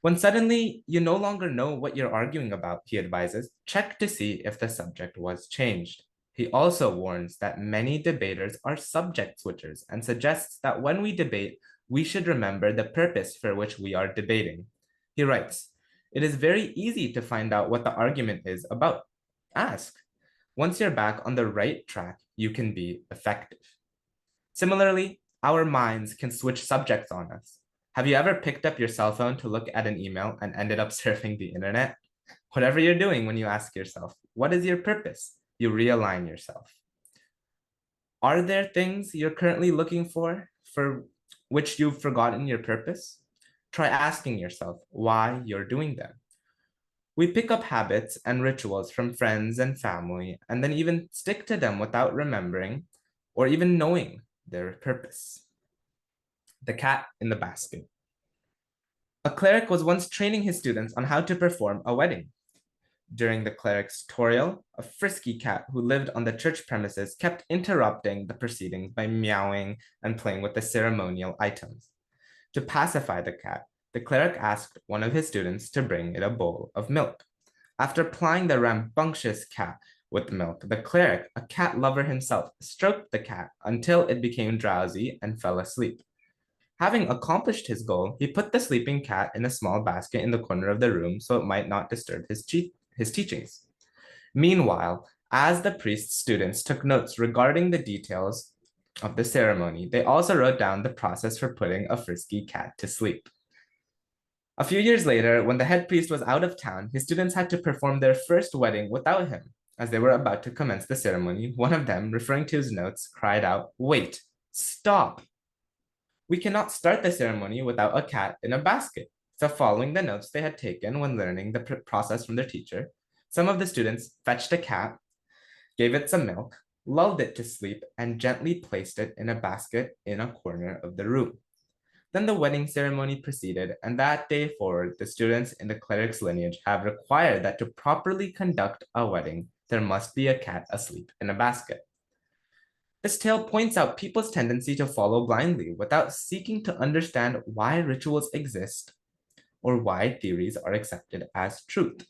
When suddenly you no longer know what you're arguing about, he advises, check to see if the subject was changed. He also warns that many debaters are subject switchers and suggests that when we debate, we should remember the purpose for which we are debating. He writes, it is very easy to find out what the argument is about. Ask. Once you're back on the right track, you can be effective. Similarly, our minds can switch subjects on us. Have you ever picked up your cell phone to look at an email and ended up surfing the internet? Whatever you're doing when you ask yourself, what is your purpose? You realign yourself. Are there things you're currently looking for which you've forgotten your purpose? Try asking yourself why you're doing them. We pick up habits and rituals from friends and family, and then even stick to them without remembering or even knowing their purpose. The cat in the basket. A cleric was once training his students on how to perform a wedding. during the cleric's tutorial, a frisky cat who lived on the church premises kept interrupting the proceedings by meowing and playing with the ceremonial items. To pacify the cat, the cleric asked one of his students to bring it a bowl of milk. After plying the rambunctious cat with milk, the cleric, a cat lover himself, stroked the cat until it became drowsy and fell asleep. Having accomplished his goal, he put the sleeping cat in a small basket in the corner of the room so it might not disturb his teachings. Meanwhile, as the priest's students took notes regarding the details of the ceremony, they also wrote down the process for putting a frisky cat to sleep. A few years later, when the head priest was out of town, his students had to perform their first wedding without him. As they were about to commence the ceremony, one of them, referring to his notes, cried out, "Wait, stop! We cannot start the ceremony without a cat in a basket." So following the notes they had taken when learning the process from their teacher, some of the students fetched a cat, gave it some milk, lulled it to sleep, and gently placed it in a basket in a corner of the room. Then the wedding ceremony proceeded, and that day forward, the students in the cleric's lineage have required that to properly conduct a wedding, there must be a cat asleep in a basket. This tale points out people's tendency to follow blindly without seeking to understand why rituals exist or why theories are accepted as truth.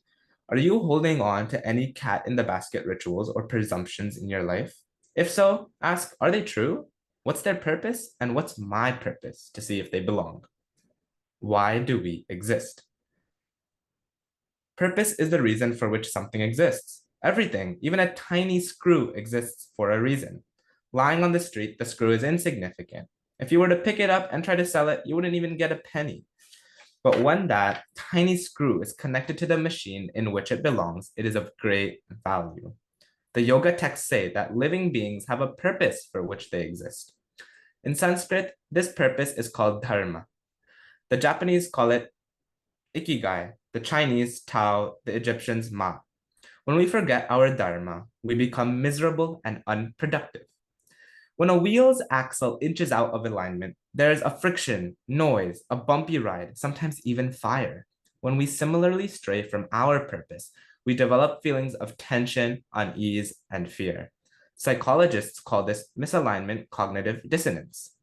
Are you holding on to any cat in the basket rituals or presumptions in your life? If so, ask, are they true? What's their purpose? And what's my purpose to see if they belong? Why do we exist? Purpose is the reason for which something exists. Everything, even a tiny screw, exists for a reason. Lying on the street, the screw is insignificant. If you were to pick it up and try to sell it, you wouldn't even get a penny. But when that tiny screw is connected to the machine in which it belongs, it is of great value. The yoga texts say that living beings have a purpose for which they exist. In Sanskrit, this purpose is called dharma. The Japanese call it ikigai, the Chinese Tao, the Egyptians Ma. When we forget our dharma, we become miserable and unproductive. When a wheel's axle inches out of alignment, there is a friction, noise, a bumpy ride, sometimes even fire. When we similarly stray from our purpose, we develop feelings of tension, unease, and fear. Psychologists call this misalignment cognitive dissonance.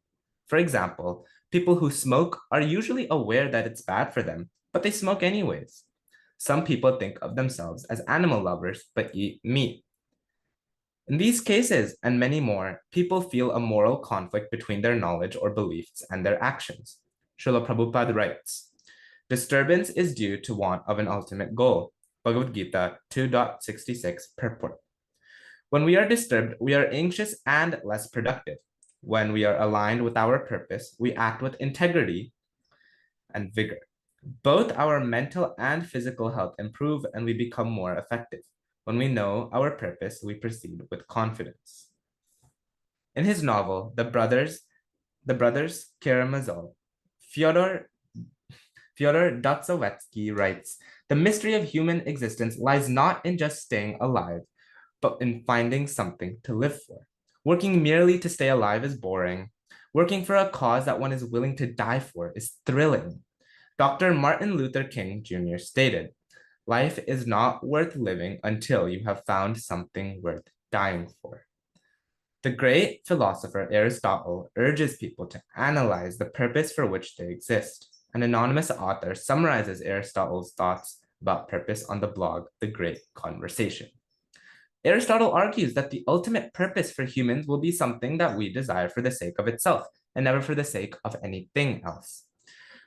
For example, people who smoke are usually aware that it's bad for them, but they smoke anyways. Some people think of themselves as animal lovers, but eat meat. In these cases, and many more, people feel a moral conflict between their knowledge or beliefs and their actions. Srila Prabhupada writes, disturbance is due to want of an ultimate goal. Bhagavad Gita 2.66 purport. When we are disturbed, we are anxious and less productive. When we are aligned with our purpose, we act with integrity and vigor. Both our mental and physical health improve and we become more effective. When we know our purpose, we proceed with confidence. In his novel, The Brothers Karamazov, Fyodor Dostoevsky writes, the mystery of human existence lies not in just staying alive, but in finding something to live for. Working merely to stay alive is boring. Working for a cause that one is willing to die for is thrilling. Dr. Martin Luther King Jr. stated, life is not worth living until you have found something worth dying for. The great philosopher Aristotle urges people to analyze the purpose for which they exist. An anonymous author summarizes Aristotle's thoughts about purpose on the blog, The Great Conversation. Aristotle argues that the ultimate purpose for humans will be something that we desire for the sake of itself and never for the sake of anything else.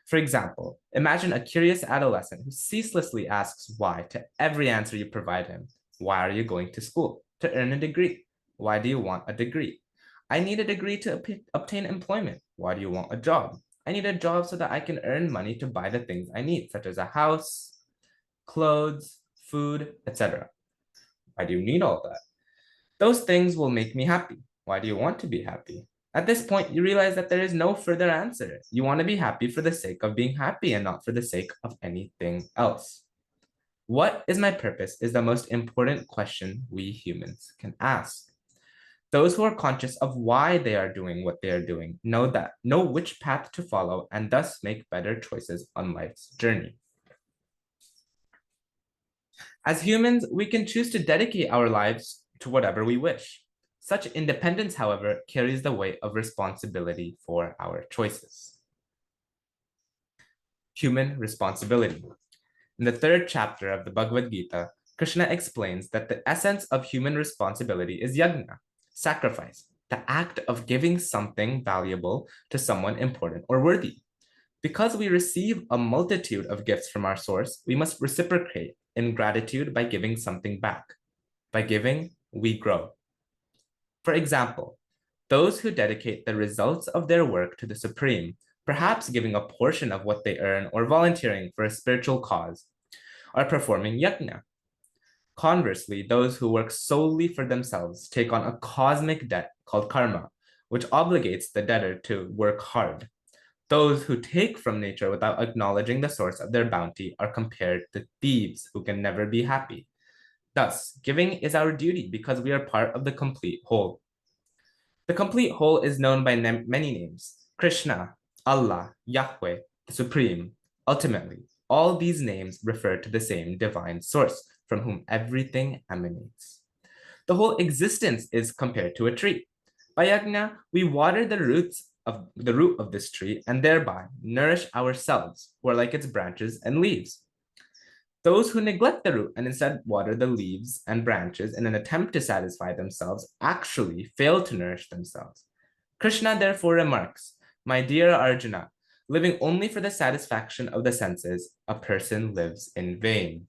For example, imagine a curious adolescent who ceaselessly asks why to every answer you provide him. Why are you going to school? To earn a degree. Why do you want a degree? I need a degree to obtain employment. Why do you want a job? I need a job so that I can earn money to buy the things I need, such as a house, clothes, food, etc. Why do you need all that? Those things will make me happy. Why do you want to be happy? At this point, you realize that there is no further answer. You want to be happy for the sake of being happy and not for the sake of anything else. What is my purpose is the most important question we humans can ask. Those who are conscious of why they are doing what they are doing know which path to follow and thus make better choices on life's journey. As humans, we can choose to dedicate our lives to whatever we wish. Such independence, however, carries the weight of responsibility for our choices. Human responsibility. In the third chapter of the Bhagavad Gita, Krishna explains that the essence of human responsibility is yajna, sacrifice, the act of giving something valuable to someone important or worthy. Because we receive a multitude of gifts from our source, we must reciprocate in gratitude by giving something back. By giving, we grow. For example, those who dedicate the results of their work to the Supreme, perhaps giving a portion of what they earn or volunteering for a spiritual cause, are performing yajna. Conversely, those who work solely for themselves take on a cosmic debt called karma, which obligates the debtor to work hard. Those who take from nature without acknowledging the source of their bounty are compared to thieves who can never be happy. Thus, giving is our duty because we are part of the complete whole. The complete whole is known by many names: Krishna, Allah, Yahweh, the Supreme. Ultimately, all these names refer to the same divine source from whom everything emanates. The whole existence is compared to a tree. By yajna, we water the root of this tree and thereby nourish ourselves, who are like its branches and leaves. Those who neglect the root and instead water the leaves and branches in an attempt to satisfy themselves actually fail to nourish themselves. Krishna therefore remarks, "My dear Arjuna, living only for the satisfaction of the senses, a person lives in vain."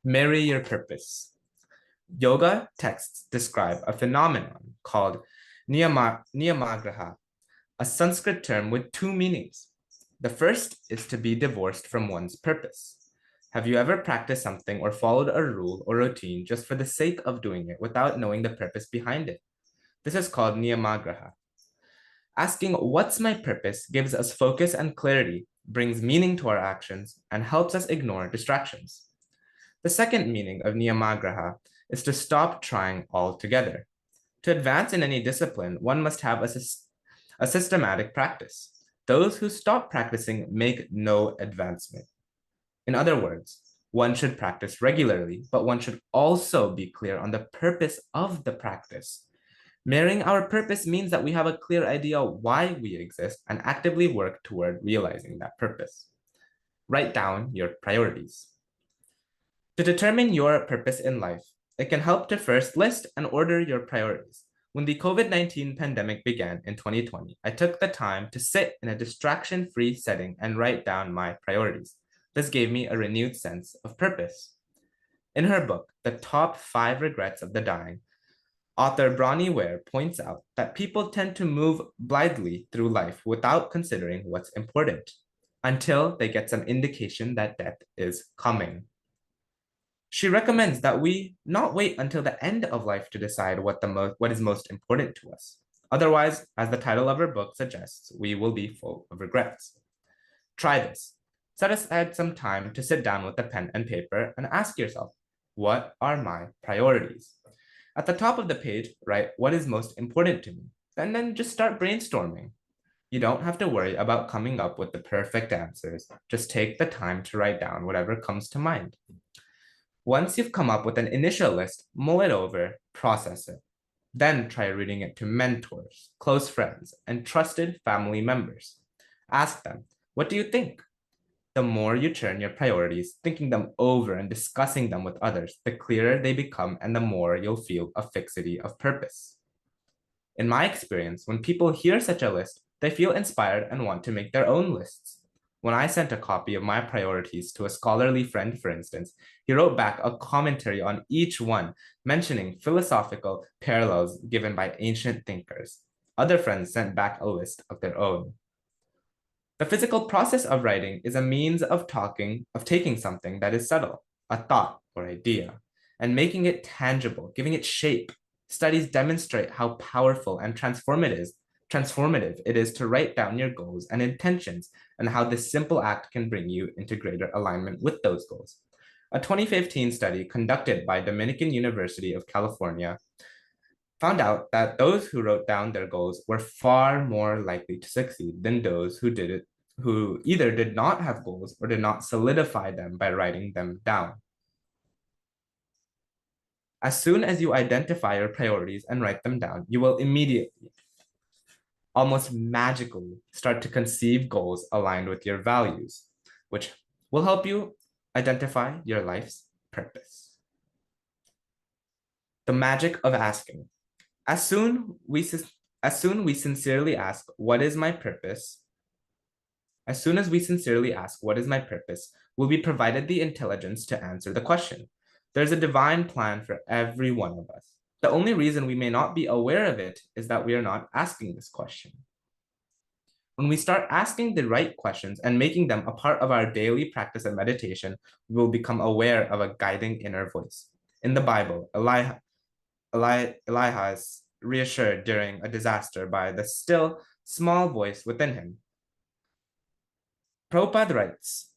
Marry your purpose. Yoga texts describe a phenomenon called niyamagraha, a Sanskrit term with two meanings. The first is to be divorced from one's purpose. Have you ever practiced something or followed a rule or routine just for the sake of doing it without knowing the purpose behind it? This is called niyamagraha. Asking what's my purpose gives us focus and clarity, brings meaning to our actions, and helps us ignore distractions. The second meaning of niyamagraha is to stop trying altogether. To advance in any discipline, one must have a systematic practice. Those who stop practicing make no advancement. In other words, one should practice regularly, but one should also be clear on the purpose of the practice. Marrying our purpose means that we have a clear idea why we exist and actively work toward realizing that purpose. Write down your priorities. To determine your purpose in life, it can help to first list and order your priorities. When the COVID-19 pandemic began in 2020, I took the time to sit in a distraction-free setting and write down my priorities. This gave me a renewed sense of purpose. In her book, The Top 5 Regrets of the Dying, author Bronnie Ware points out that people tend to move blindly through life without considering what's important until they get some indication that death is coming. She recommends that we not wait until the end of life to decide what is most important to us. Otherwise, as the title of her book suggests, we will be full of regrets. Try this. Set aside some time to sit down with a pen and paper and ask yourself, what are my priorities? At the top of the page, write what is most important to me, and then just start brainstorming. You don't have to worry about coming up with the perfect answers. Just take the time to write down whatever comes to mind. Once you've come up with an initial list, mull it over, process it. Then try reading it to mentors, close friends, and trusted family members. Ask them, what do you think? The more you churn your priorities, thinking them over and discussing them with others, the clearer they become and the more you'll feel a fixity of purpose. In my experience, when people hear such a list, they feel inspired and want to make their own lists. When I sent a copy of my priorities to a scholarly friend, for instance, he wrote back a commentary on each one, mentioning philosophical parallels given by ancient thinkers. Other friends sent back a list of their own. The physical process of writing is a means of taking something that is subtle, a thought or idea, and making it tangible, giving it shape. Studies demonstrate how powerful and transformative it is to write down your goals and intentions, and how this simple act can bring you into greater alignment with those goals. A 2015 study conducted by Dominican University of California found out that those who wrote down their goals were far more likely to succeed than those who did it who either did not have goals or did not solidify them by writing them down. As soon as you identify your priorities and write them down, you will immediately, almost magically, start to conceive goals aligned with your values, which will help you identify your life's purpose. The magic of asking. As soon we sincerely ask, what is my purpose? As soon as we sincerely ask, what is my purpose, we'll be provided the intelligence to answer the question. There's a divine plan for every one of us. The only reason we may not be aware of it is that we are not asking this question. When we start asking the right questions and making them a part of our daily practice of meditation, we will become aware of a guiding inner voice. In the Bible, Elijah is reassured during a disaster by the still, small voice within him. Prabhupada writes,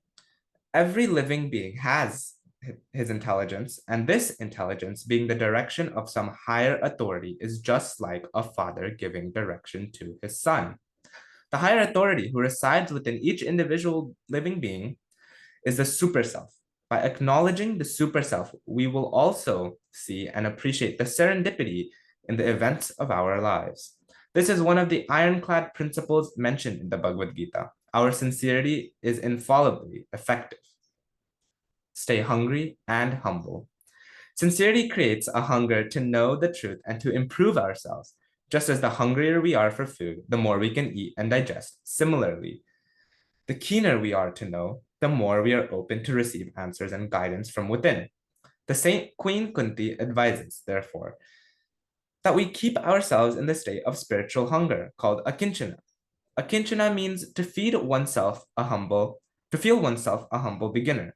every living being has his intelligence, and this intelligence, being the direction of some higher authority, is just like a father giving direction to his son. The higher authority who resides within each individual living being is the super self. By acknowledging the super self, we will also see and appreciate the serendipity in the events of our lives. This is one of the ironclad principles mentioned in the Bhagavad Gita. Our sincerity is infallibly effective. Stay hungry and humble. Sincerity creates a hunger to know the truth and to improve ourselves. Just as the hungrier we are for food, the more we can eat and digest. Similarly, the keener we are to know, the more we are open to receive answers and guidance from within. The Saint Queen Kunti advises, therefore, that we keep ourselves in the state of spiritual hunger called akinchana. Akinchana means to feel oneself a humble beginner,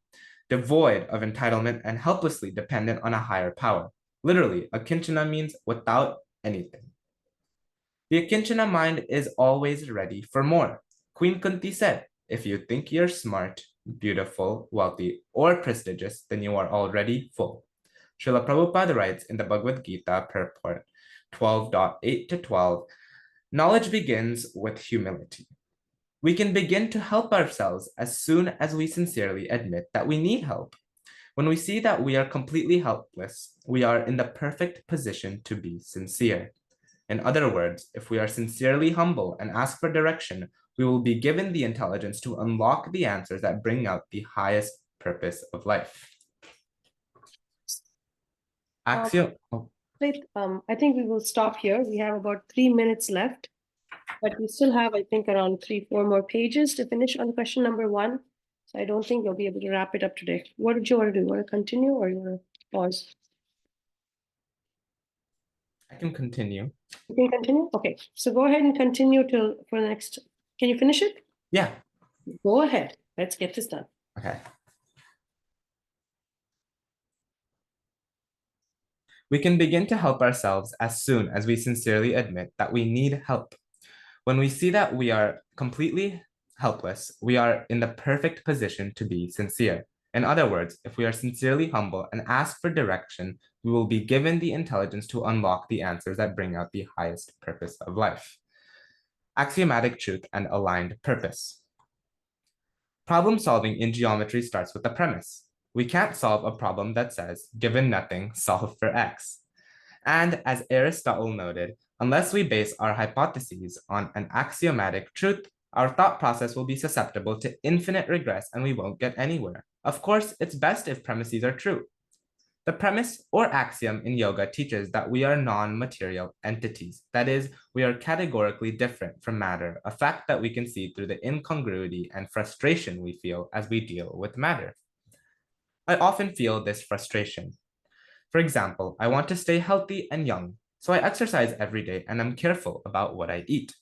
devoid of entitlement and helplessly dependent on a higher power. Literally, akinchana means without anything. The akinchana mind is always ready for more. Queen Kunti said, if you think you're smart, beautiful, wealthy, or prestigious, then you are already full. Srila Prabhupada writes in the Bhagavad Gita, purport 12.8 to 12, knowledge begins with humility. We can begin to help ourselves as soon as we sincerely admit that we need help. When we see that we are completely helpless, we are in the perfect position to be sincere. In other words, if we are sincerely humble and ask for direction, we will be given the intelligence to unlock the answers that bring out the highest purpose of life. Axiom. Great. I think we will stop here. We have about 3 minutes left, but we still have, I think, around 3-4 more pages to finish on question number 1. So I don't think you'll be able to wrap it up today. What did you want to do? Want to continue or you want to pause? I can continue. You can continue? Okay. So go ahead and continue for the next. Can you finish it? Yeah. Go ahead. Let's get this done. Okay. We can begin to help ourselves as soon as we sincerely admit that we need help. When we see that we are completely helpless, we are in the perfect position to be sincere. In other words, if we are sincerely humble and ask for direction, we will be given the intelligence to unlock the answers that bring out the highest purpose of life. Axiomatic truth and aligned purpose. Problem solving in geometry starts with a premise. We can't solve a problem that says, given nothing, solve for x. And as Aristotle noted, unless we base our hypotheses on an axiomatic truth, our thought process will be susceptible to infinite regress and we won't get anywhere. Of course, it's best if premises are true. The premise or axiom in yoga teaches that we are non-material entities. That is, we are categorically different from matter, a fact that we can see through the incongruity and frustration we feel as we deal with matter. I often feel this frustration. For example, I want to stay healthy and young, so I exercise every day and I'm careful about what I eat.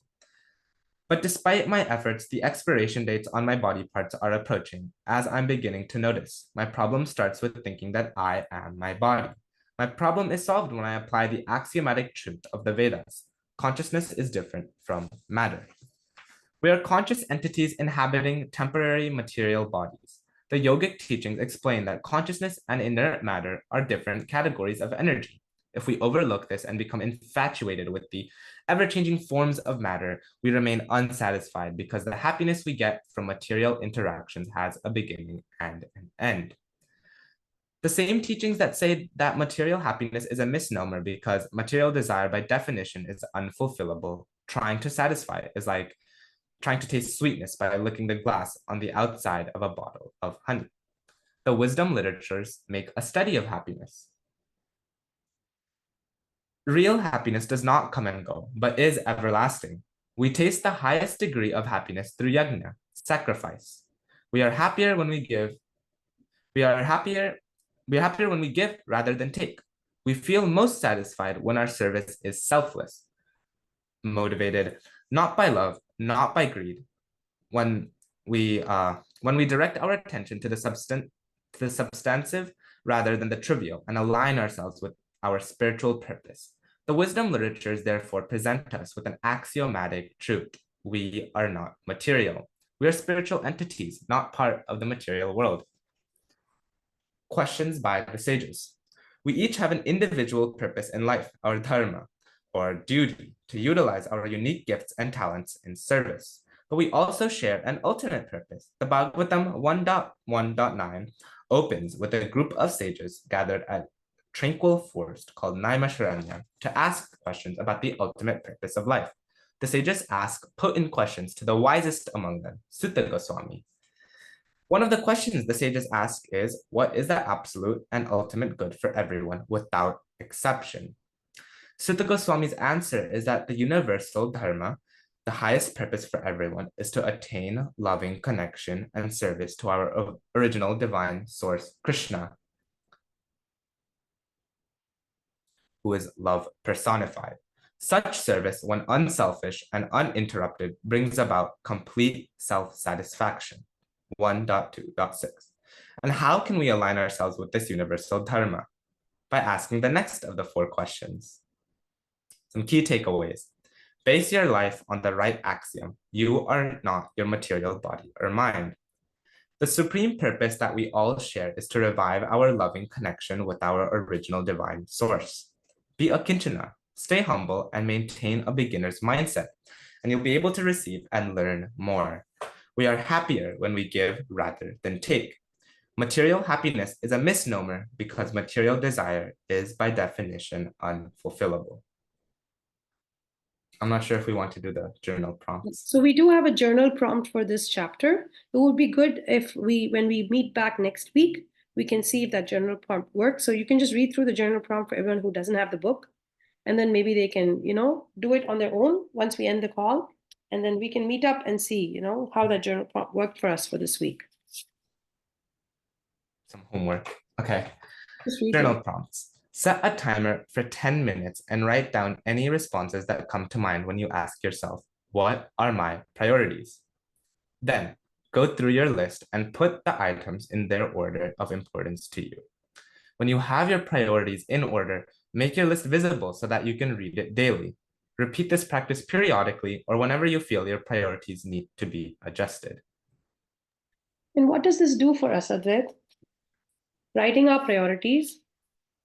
But despite my efforts, the expiration dates on my body parts are approaching, as I'm beginning to notice. My problem starts with thinking that I am my body. My problem is solved when I apply the axiomatic truth of the Vedas. Consciousness is different from matter. We are conscious entities inhabiting temporary material bodies. The yogic teachings explain that consciousness and inert matter are different categories of energy. If we overlook this and become infatuated with the ever-changing forms of matter, we remain unsatisfied because the happiness we get from material interactions has a beginning and an end. The same teachings that say that material happiness is a misnomer because material desire by definition is unfulfillable. Trying to satisfy it is like trying to taste sweetness by licking the glass on the outside of a bottle of honey. The wisdom literatures make a study of happiness. Real happiness does not come and go, but is everlasting. We taste the highest degree of happiness through yajna, sacrifice. We are happier when we give. We are happier when we give rather than take. We feel most satisfied when our service is selfless, motivated not by love, not by greed. When we direct our attention to the substantive rather than the trivial and align ourselves with our spiritual purpose. The wisdom literatures therefore present us with an axiomatic truth. We are not material. We are spiritual entities, not part of the material world. Questions by the sages. We each have an individual purpose in life, our dharma, or duty, to utilize our unique gifts and talents in service. But we also share an ultimate purpose. The Bhagavatam 1.1.9 opens with a group of sages gathered at tranquil forest called Naimasharanya to ask questions about the ultimate purpose of life. The sages ask potent questions to the wisest among them, Sutta Goswami. One of the questions the sages ask is, what is the absolute and ultimate good for everyone without exception? Sutta Goswami's answer is that the universal dharma, the highest purpose for everyone, is to attain loving connection and service to our original divine source, Krishna, who is love personified. Such service, when unselfish and uninterrupted, brings about complete self-satisfaction. 1.2.6. And how can we align ourselves with this universal dharma? By asking the next of the 4 questions. Some key takeaways. Base your life on the right axiom. You are not your material body or mind. The supreme purpose that we all share is to revive our loving connection with our original divine source. Be a kinchana, stay humble, and maintain a beginner's mindset, and you'll be able to receive and learn more. We are happier when we give rather than take. Material happiness is a misnomer because material desire is by definition unfulfillable. I'm not sure if we want to do the journal prompts. So we do have a journal prompt for this chapter. It would be good if when we meet back next week, we can see if that journal prompt works. So you can just read through the journal prompt for everyone who doesn't have the book. And then maybe they can, do it on their own once we end the call. And then we can meet up and see, how that journal prompt worked for us for this week. Some homework. Okay. Just read Journal it. prompts. Set a timer for 10 minutes and write down any responses that come to mind when you ask yourself, what are my priorities? Then go through your list and put the items in their order of importance to you. When you have your priorities in order, make your list visible so that you can read it daily. Repeat this practice periodically or whenever you feel your priorities need to be adjusted. And what does this do for us, Advait? Writing our priorities,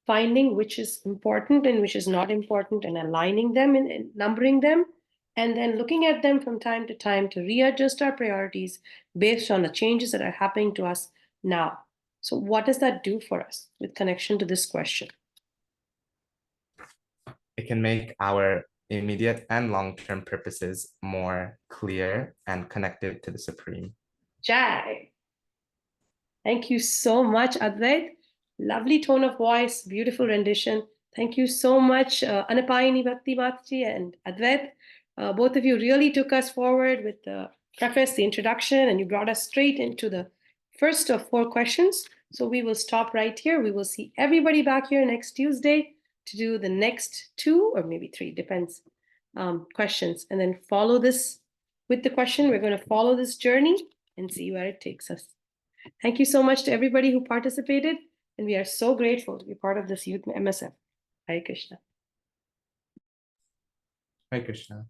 finding which is important and which is not important, and aligning them and numbering them, and then looking at them from time to time to readjust our priorities based on the changes that are happening to us now. So what does that do for us with connection to this question? It can make our immediate and long-term purposes more clear and connected to the Supreme. Jai. Thank you so much, Advait. Lovely tone of voice, beautiful rendition. Thank you so much, Anapayini Bhakti Mataji and Advait. Both of you really took us forward with the preface, the introduction, and you brought us straight into the first of 4 questions. So we will stop right here. We will see everybody back here next Tuesday to do the next 2 or maybe 3, depends, questions. And then follow this with the question. We're going to follow this journey and see where it takes us. Thank you so much to everybody who participated, and we are so grateful to be part of this youth MSF. Hare Krishna. Hare Krishna.